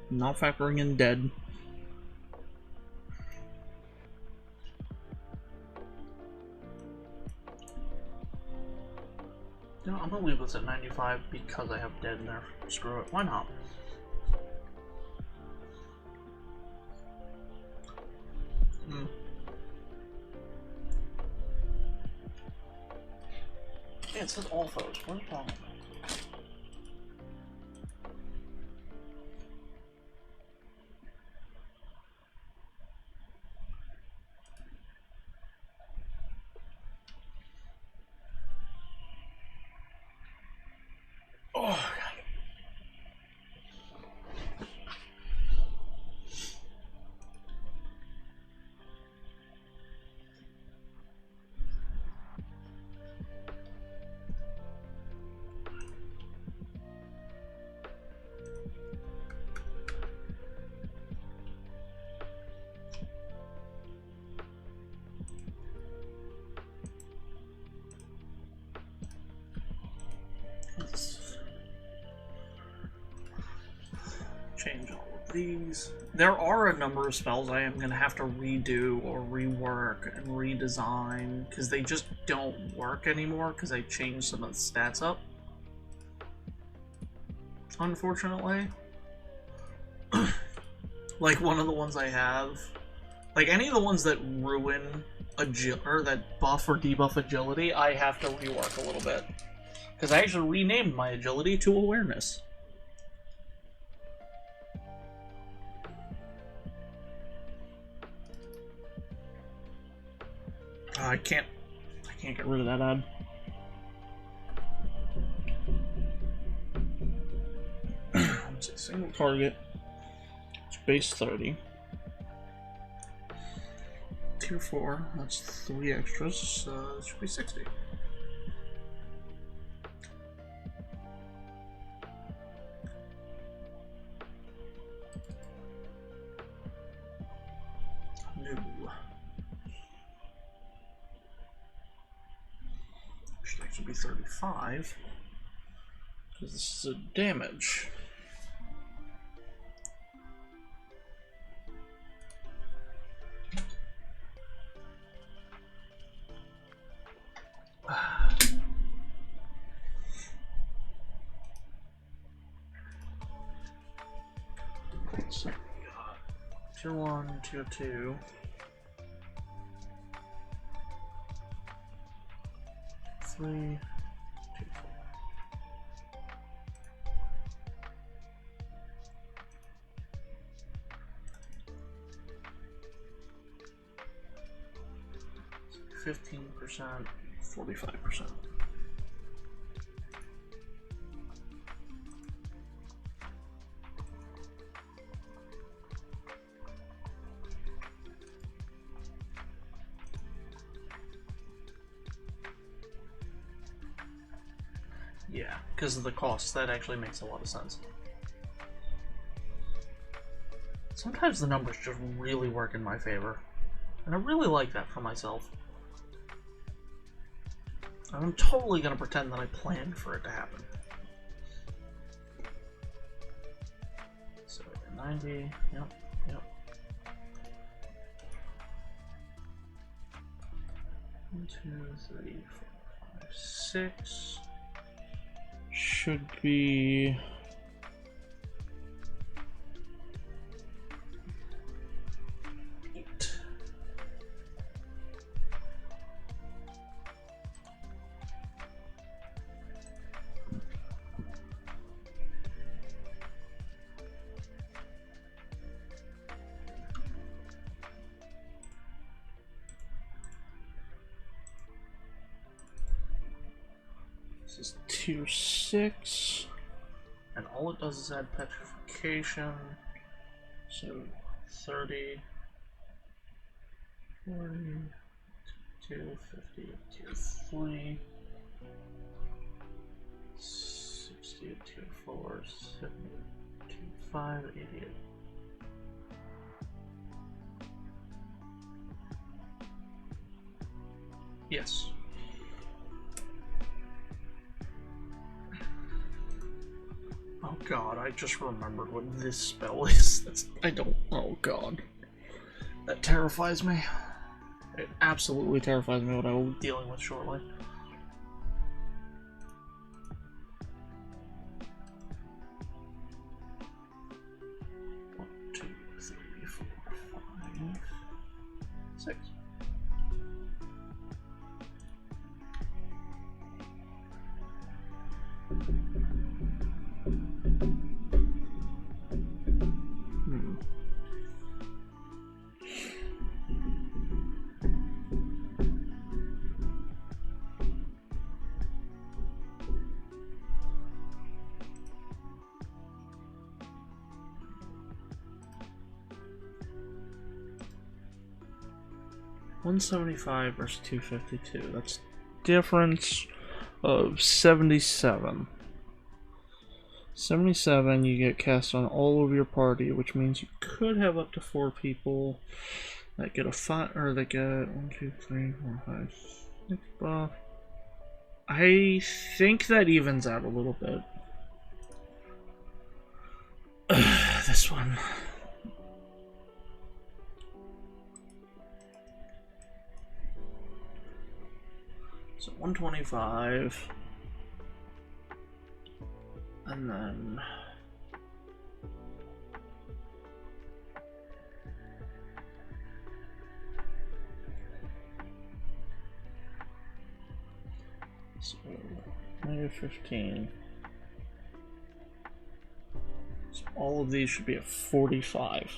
not factoring in dead. You know, I'm gonna leave this at 95 because I have dead in there. Screw it, why not? Yeah, it says all foes. What are you talking about? Oh, God. Let's change all of these. There are a number of spells I am going to have to redo or rework and redesign because they just don't work anymore because I changed some of the stats up. Unfortunately. Like one of the ones I have, like any of the ones that ruin or that buff or debuff agility, I have to rework a little bit. Because I actually renamed my agility to awareness. I can't get rid of that ad. Let's see, Single target. It's base 30. Tier 4, that's 3 extras, so it should be 60. No. Should actually be 35. Because this is a damage. So we got tier 1, tier 2. Three, 2, 4. So 15%, 45%. Yeah, because of the cost, that actually makes a lot of sense. Sometimes the numbers just really work in my favor, and I really like that for myself. I'm totally gonna pretend that I planned for it to happen. So 90, yep. 1, 2, 3, 4, 5, 6. Should be 8. This is tier 6, and all it does is add petrification. So 30, 40, 250, tier 3, 60, tier 4, 70, tier 5, 88. Yes. Oh god, I just remembered what this spell is. Oh god. That terrifies me. It absolutely terrifies me what I will be dealing with shortly. One, 2, 3, 4, 5, 6. $175 versus $252. That's difference of 77. 77 you get cast on all of your party, which means you could have up to 4 people that get a 5, or they get 1, 2, 3, 4, 5, 6 buff. I think that evens out a little bit. This one. So 125, and then so -15. So all of these should be at 45.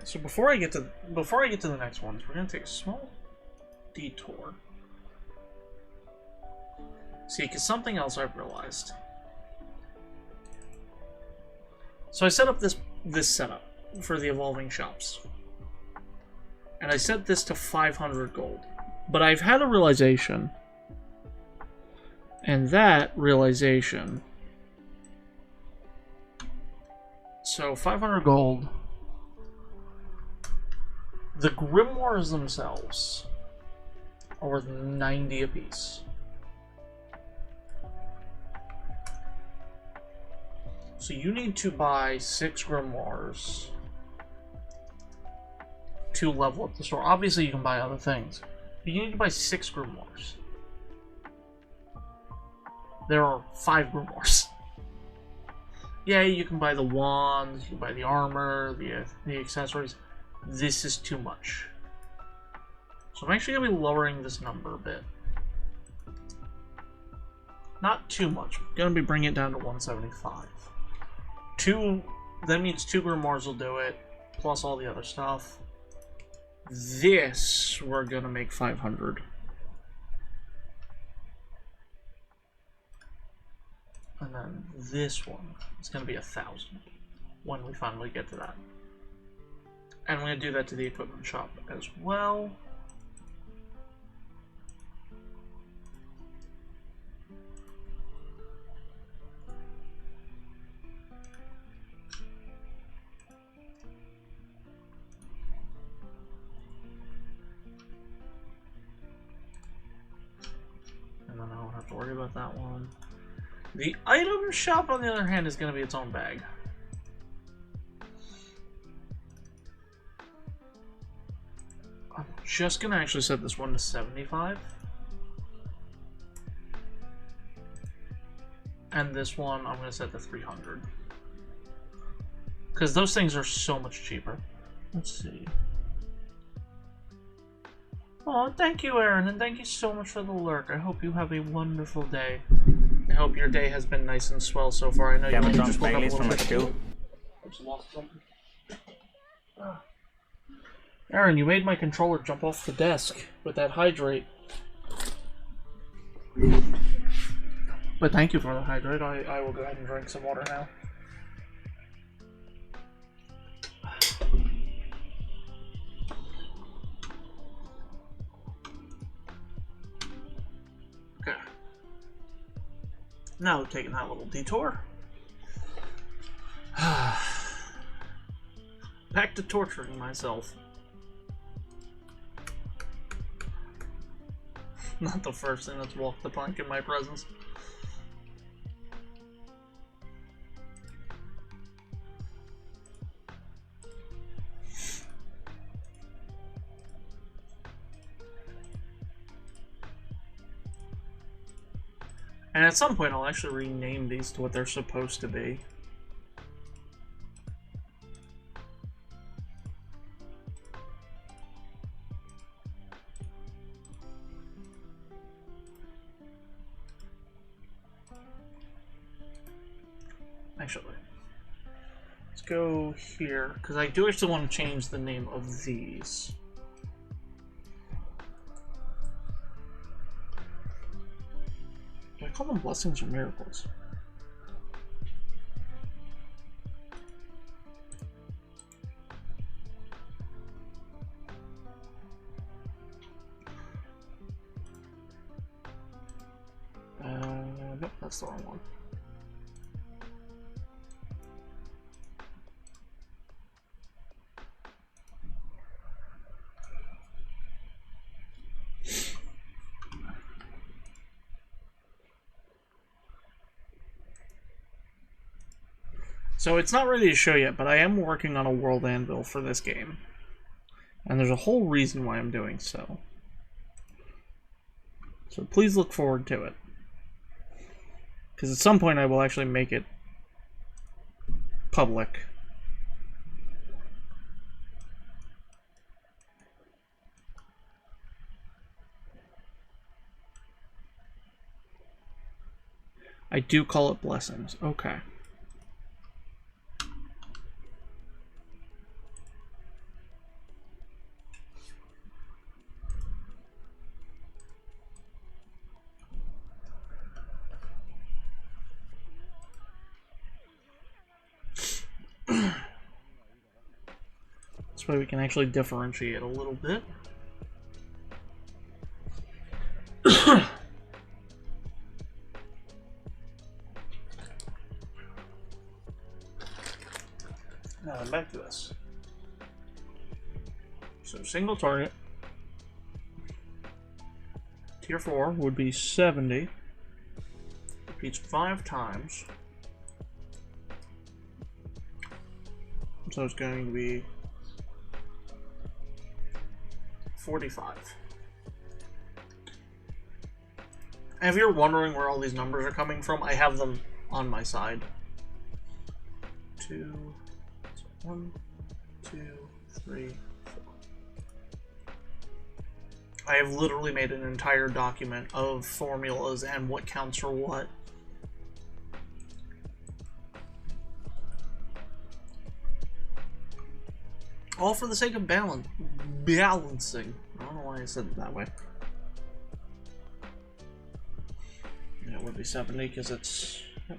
So before I get to the next ones, we're gonna take a small detour. See, because something else I've realized. So I set up this setup for the evolving shops, and I set this to 500 gold. But I've had a realization, and that realization. So 500 gold. The grimoires themselves are worth 90 apiece. So you need to buy 6 grimoires to level up the store. Obviously you can buy other things, but you need to buy 6 grimoires. There are 5 grimoires. Yeah, you can buy the wands, you can buy the armor, the accessories. This is too much. So I'm actually going to be lowering this number a bit. Not too much. I'm going to be bringing it down to 175. That means 2 grimoires will do it, plus all the other stuff. This, we're going to make 500. And then this one is going to be 1,000 when we finally get to that. And we're going to do that to the equipment shop as well. And then I don't have to worry about that one. The item shop, on the other hand, is going to be its own bag. I'm just going to actually set this one to 75. And this one, I'm going to set to 300. Because those things are so much cheaper. Let's see. Oh, thank you, Aaron, and thank you so much for the lurk. I hope you have a wonderful day. I hope your day has been nice and swell so far. I know you only just woke up a little bit. I just lost something. Aaron, you made my controller jump off the desk with that hydrate. But thank you for the hydrate. I will go ahead and drink some water now. Okay. Now we've taken that little detour. Back to torturing myself. Not the first thing that's walked the plank in my presence. And at some point I'll actually rename these to what they're supposed to be. Actually, let's go here, because I do actually want to change the name of these. Do I call them blessings or miracles? Nope, that's the wrong one. So it's not ready to show yet, but I am working on a world anvil for this game. And there's a whole reason why I'm doing so. So please look forward to it. Because at some point I will actually make it public. I do call it blessings. Okay. This way we can actually differentiate a little bit. Now then, back to this. So single target. Tier 4 would be 70. Repeats 5 times. So it's going to be 45. And if you're wondering where all these numbers are coming from, I have them on my side. 1, 2, 3, 4. I have literally made an entire document of formulas and what counts for what. All for the sake of balancing. I don't know why I said it that way. Yeah, it would be 70 because it's... Yep.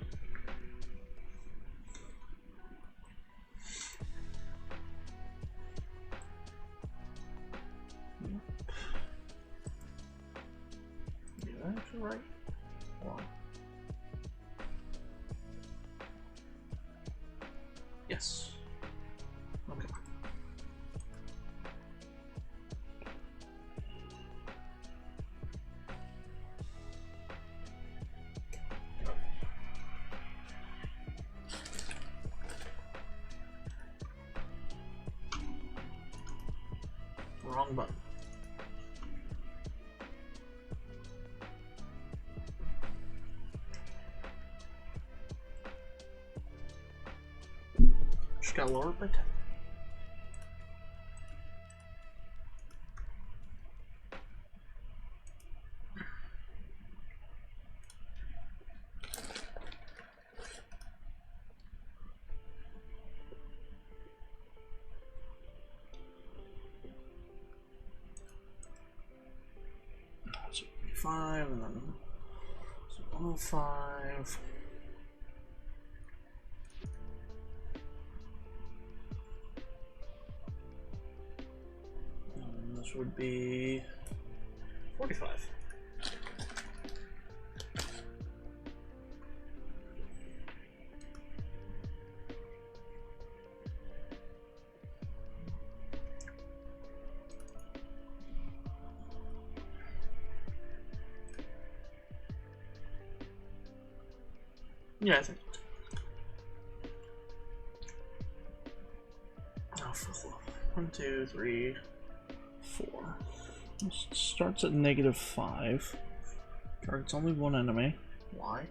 Yeah, that's actually right. Hold on. Yes. Okay. Wrong button. Just got lowered by 10. So 5 and then so 105. And this would be 45. Yeah, I think. Oh, 1, 2, 3, 4. This starts at -5. Targets only one enemy. Why?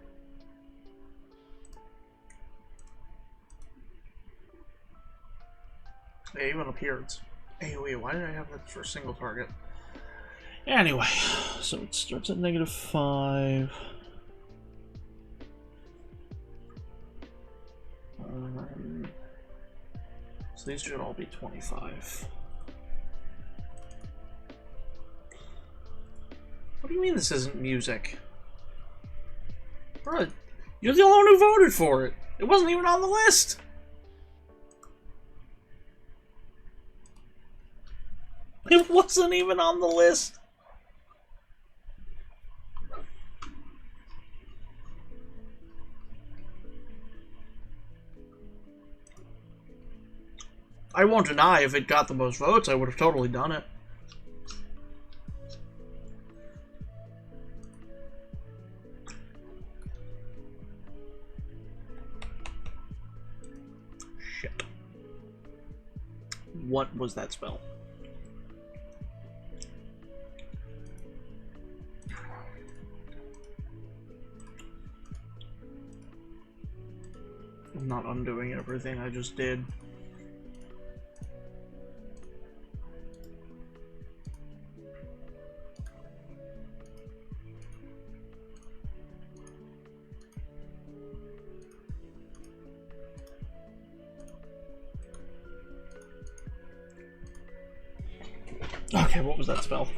Yeah, even up here it's AoE. Why did I have that for a single target? Anyway, so it starts at -5. So these should all be 25. What do you mean this isn't music? Bro, you're the only one who voted for it. It wasn't even on the list. It wasn't even on the list. I won't deny if it got the most votes, I would have totally done it. Shit. What was that spell? I'm not undoing everything I just did. Okay, what was that spell?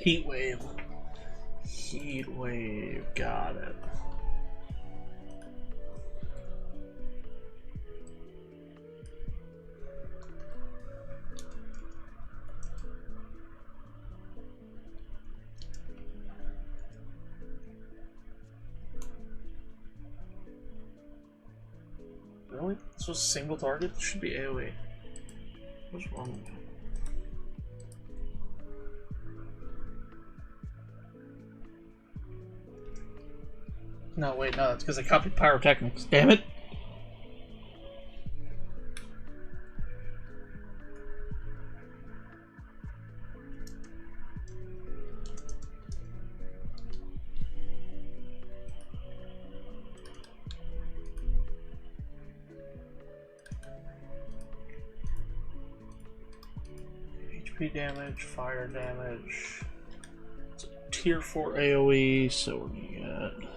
Heat wave. Heat wave. Got it. Really? This was single target? This should be AoE. What's wrong with me? No, wait, no, it's because I copied pyrotechnics. Damn it! HP damage, fire damage. It's a tier 4 AoE, so we're gonna get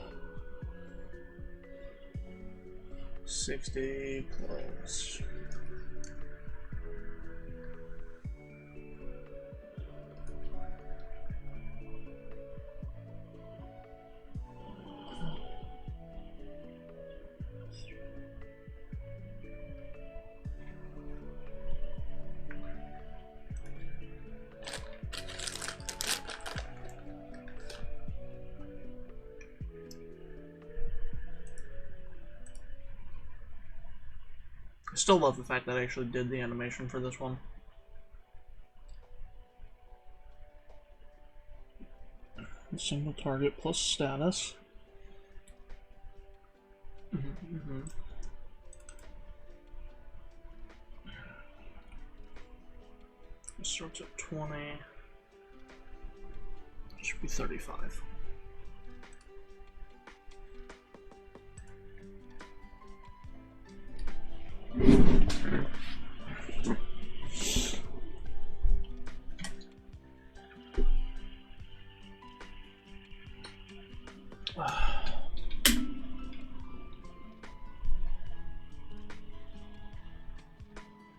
60 plus. I still love the fact that I actually did the animation for this one. Single target plus status. It starts at 20. It should be 35.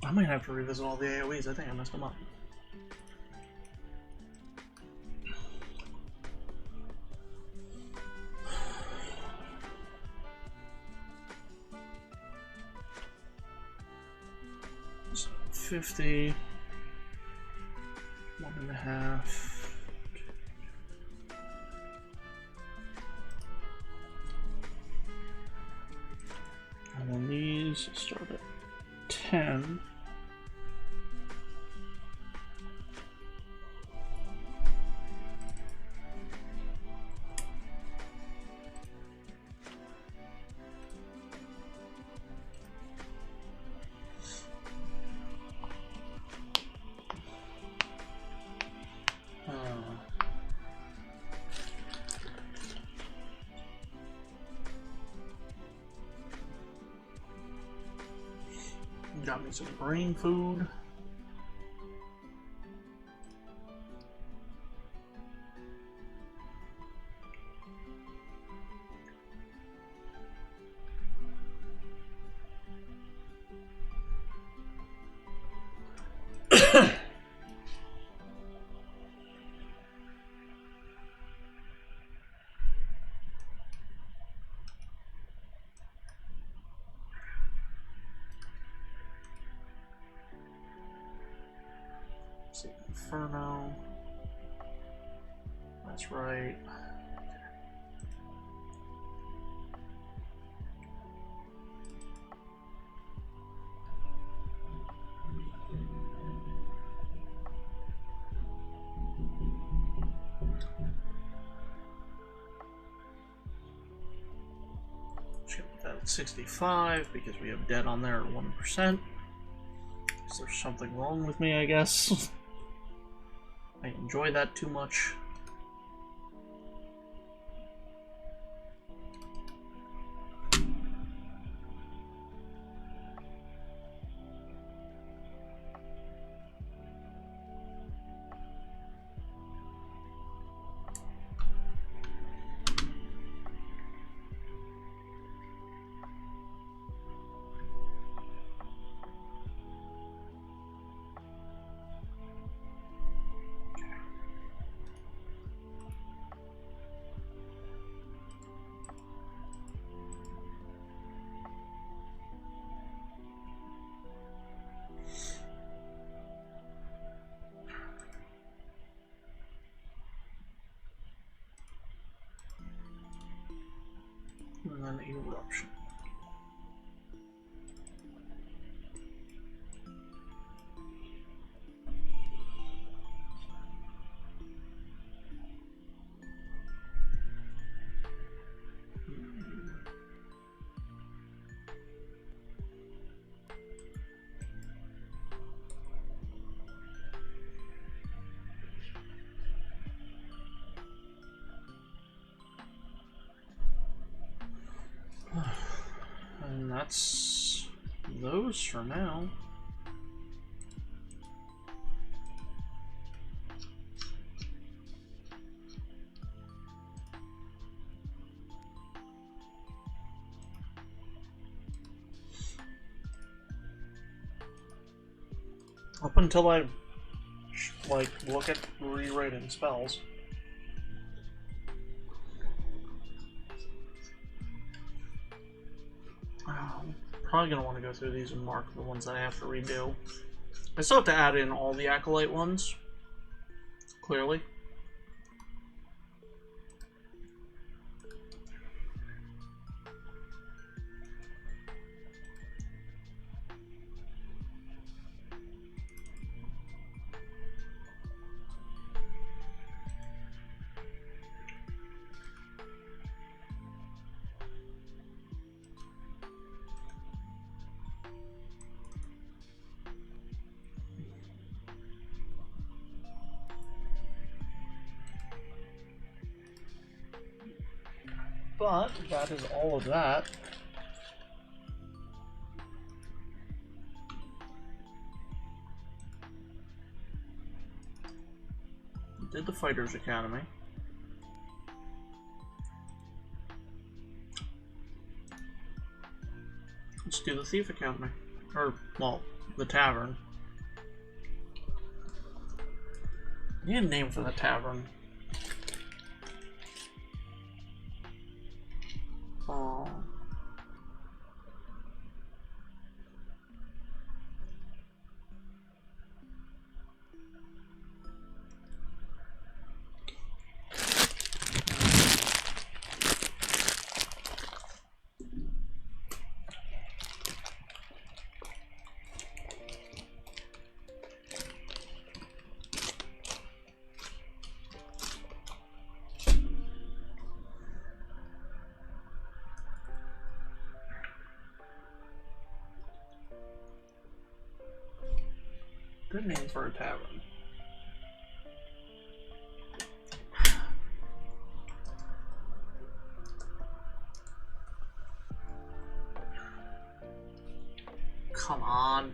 I might have to revisit all the AoEs. I think I messed them up. So 50, 1.5. And then these start at 10. Got me some brain food. Inferno. That's right. Should put that at 65 because we have dead on there at 1%. Is there something wrong with me, I guess? I enjoy that too much. eruption. And that's those for now. Up until I like look at rewriting spells. I'm probably gonna want to go through these and mark the ones that I have to redo. I still have to add in all the Acolyte ones, clearly. But that is all of that. Did the Fighters Academy. Let's do the Thief Academy. Or, well, the Tavern. Need a name for the Tavern. Oh. Good name for a tavern. Come on.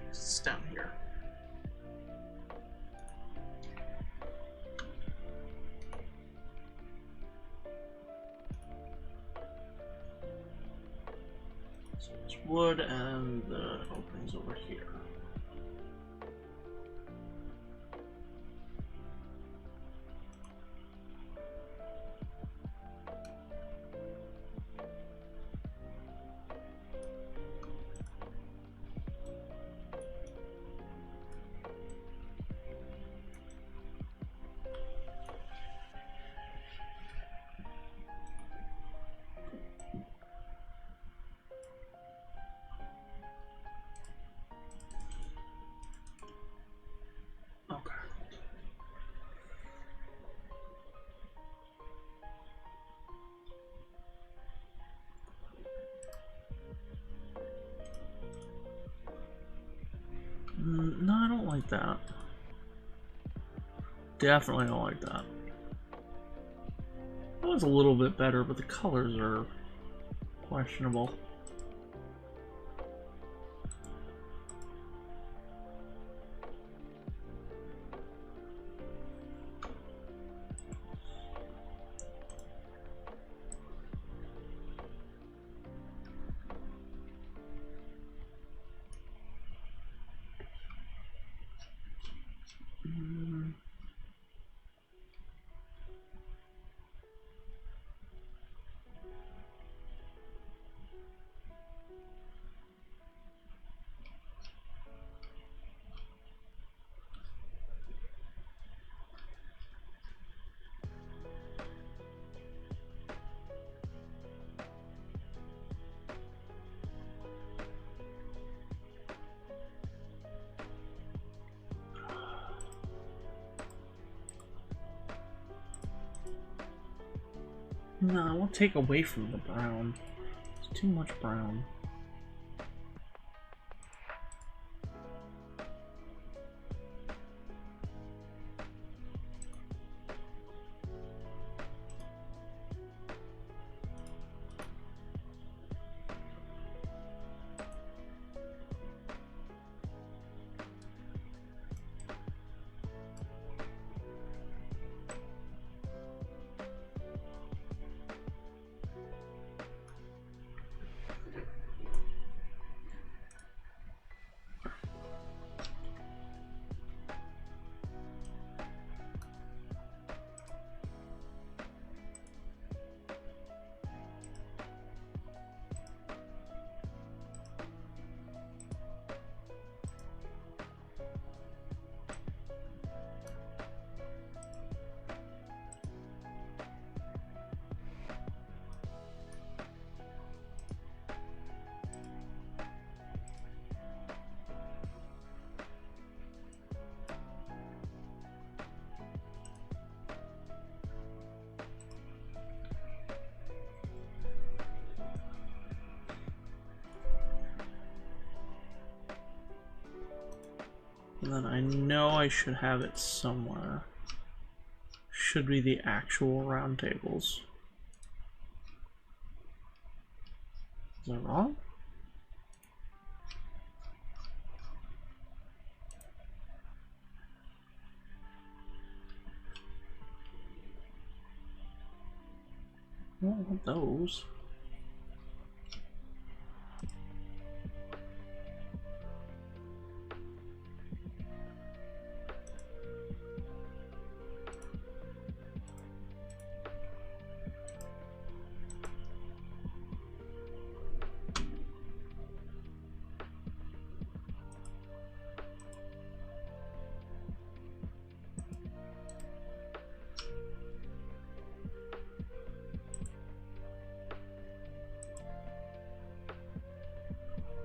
It's down here. So it's wood and the opening's over here. Okay. No, I don't like that. Definitely don't like that. That was a little bit better, but the colors are questionable. No, I won't take away from the brown. It's too much brown. And then I know I should have it somewhere. Should be the actual round tables. Is that wrong? I don't want those.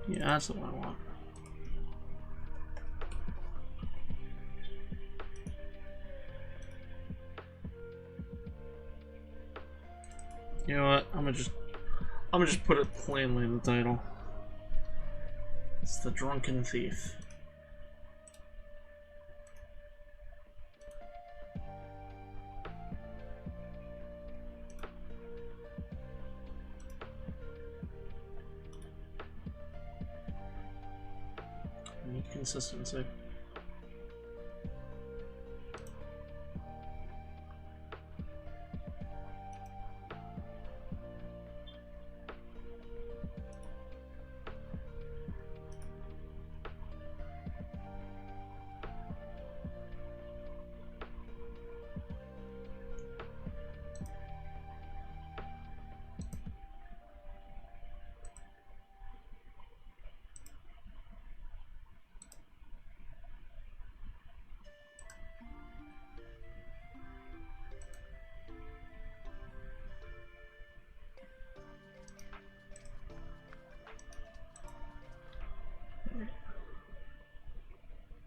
Yeah, that's what I want. You know what? I'm gonna just put it plainly in the title. It's the Drunken Thief. I need consistency.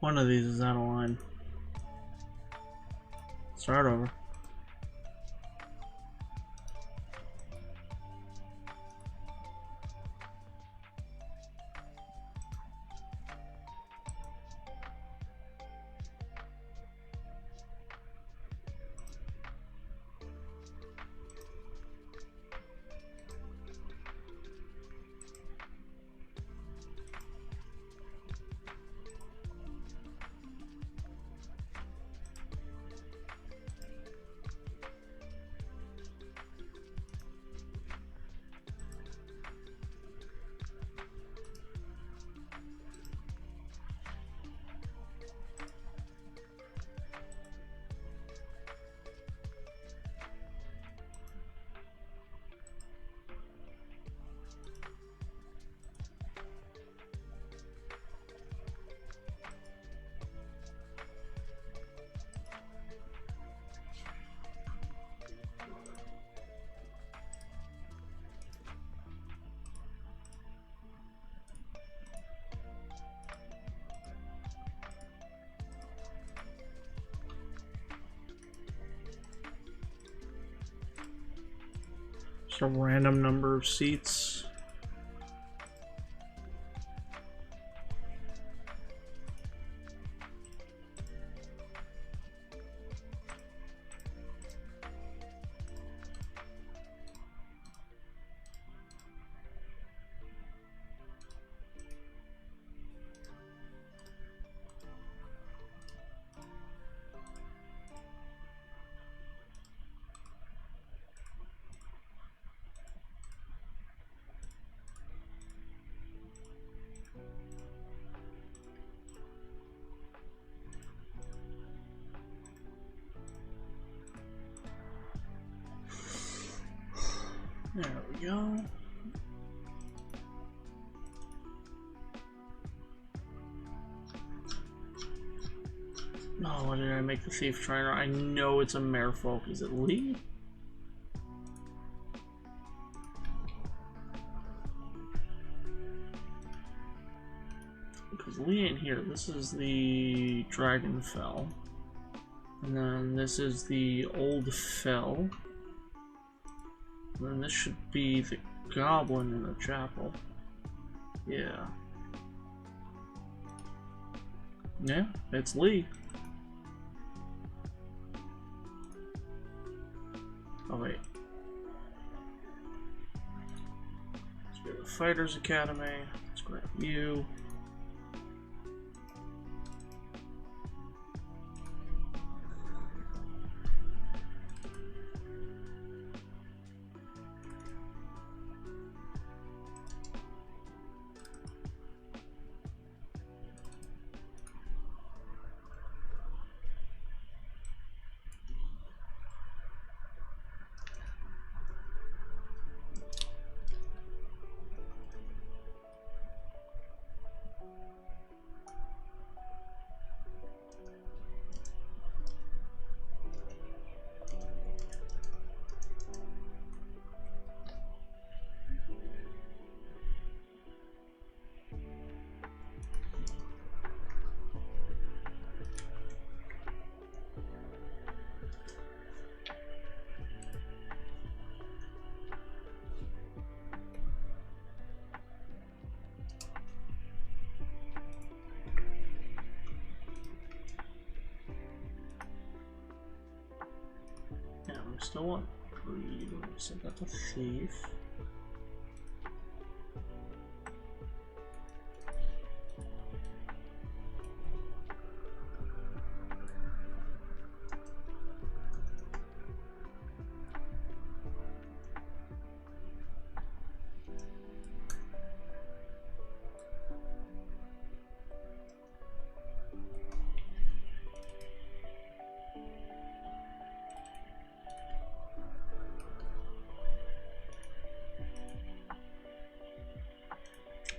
One of these is out of line. Start over. Just a random number of seats. There we go. Oh, why did I make the thief trainer? I know it's a merfolk. Is it Lee? Because Lee ain't here. This is the Dragonfell. And then this is the Old Fell. Then this should be the goblin in the chapel. Yeah. Yeah, it's Lee. Oh wait. Let's go to the Fighters Academy. Let's grab you. Still want greed. Let me set that to thief.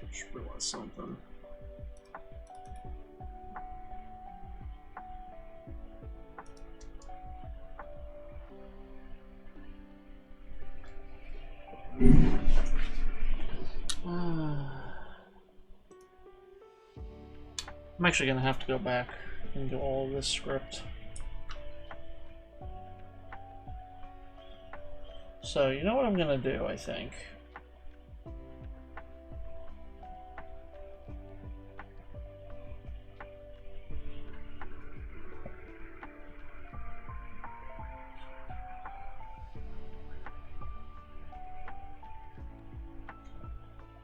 Just realized something. I'm actually gonna have to go back and do all of this script. So, you know what I'm gonna do, I think?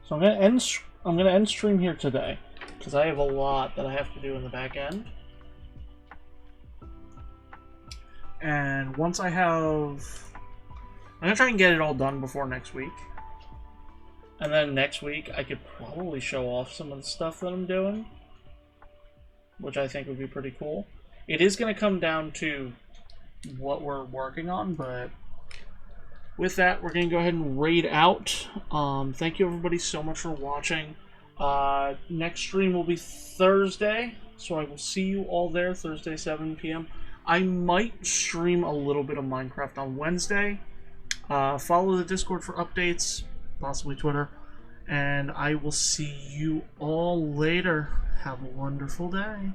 So I'm gonna end stream here today because I have a lot that I have to do in the back end. And once I have, I'm gonna try and get it all done before next week. And then next week I could probably show off some of the stuff that I'm doing, which I think would be pretty cool. It is gonna come down to what we're working on, but with that, we're going to go ahead and raid out. Thank you everybody so much for watching. Next stream will be Thursday, so I will see you all there, Thursday, 7 p.m. I might stream a little bit of Minecraft on Wednesday. Follow the Discord for updates, possibly Twitter, and I will see you all later. Have a wonderful day.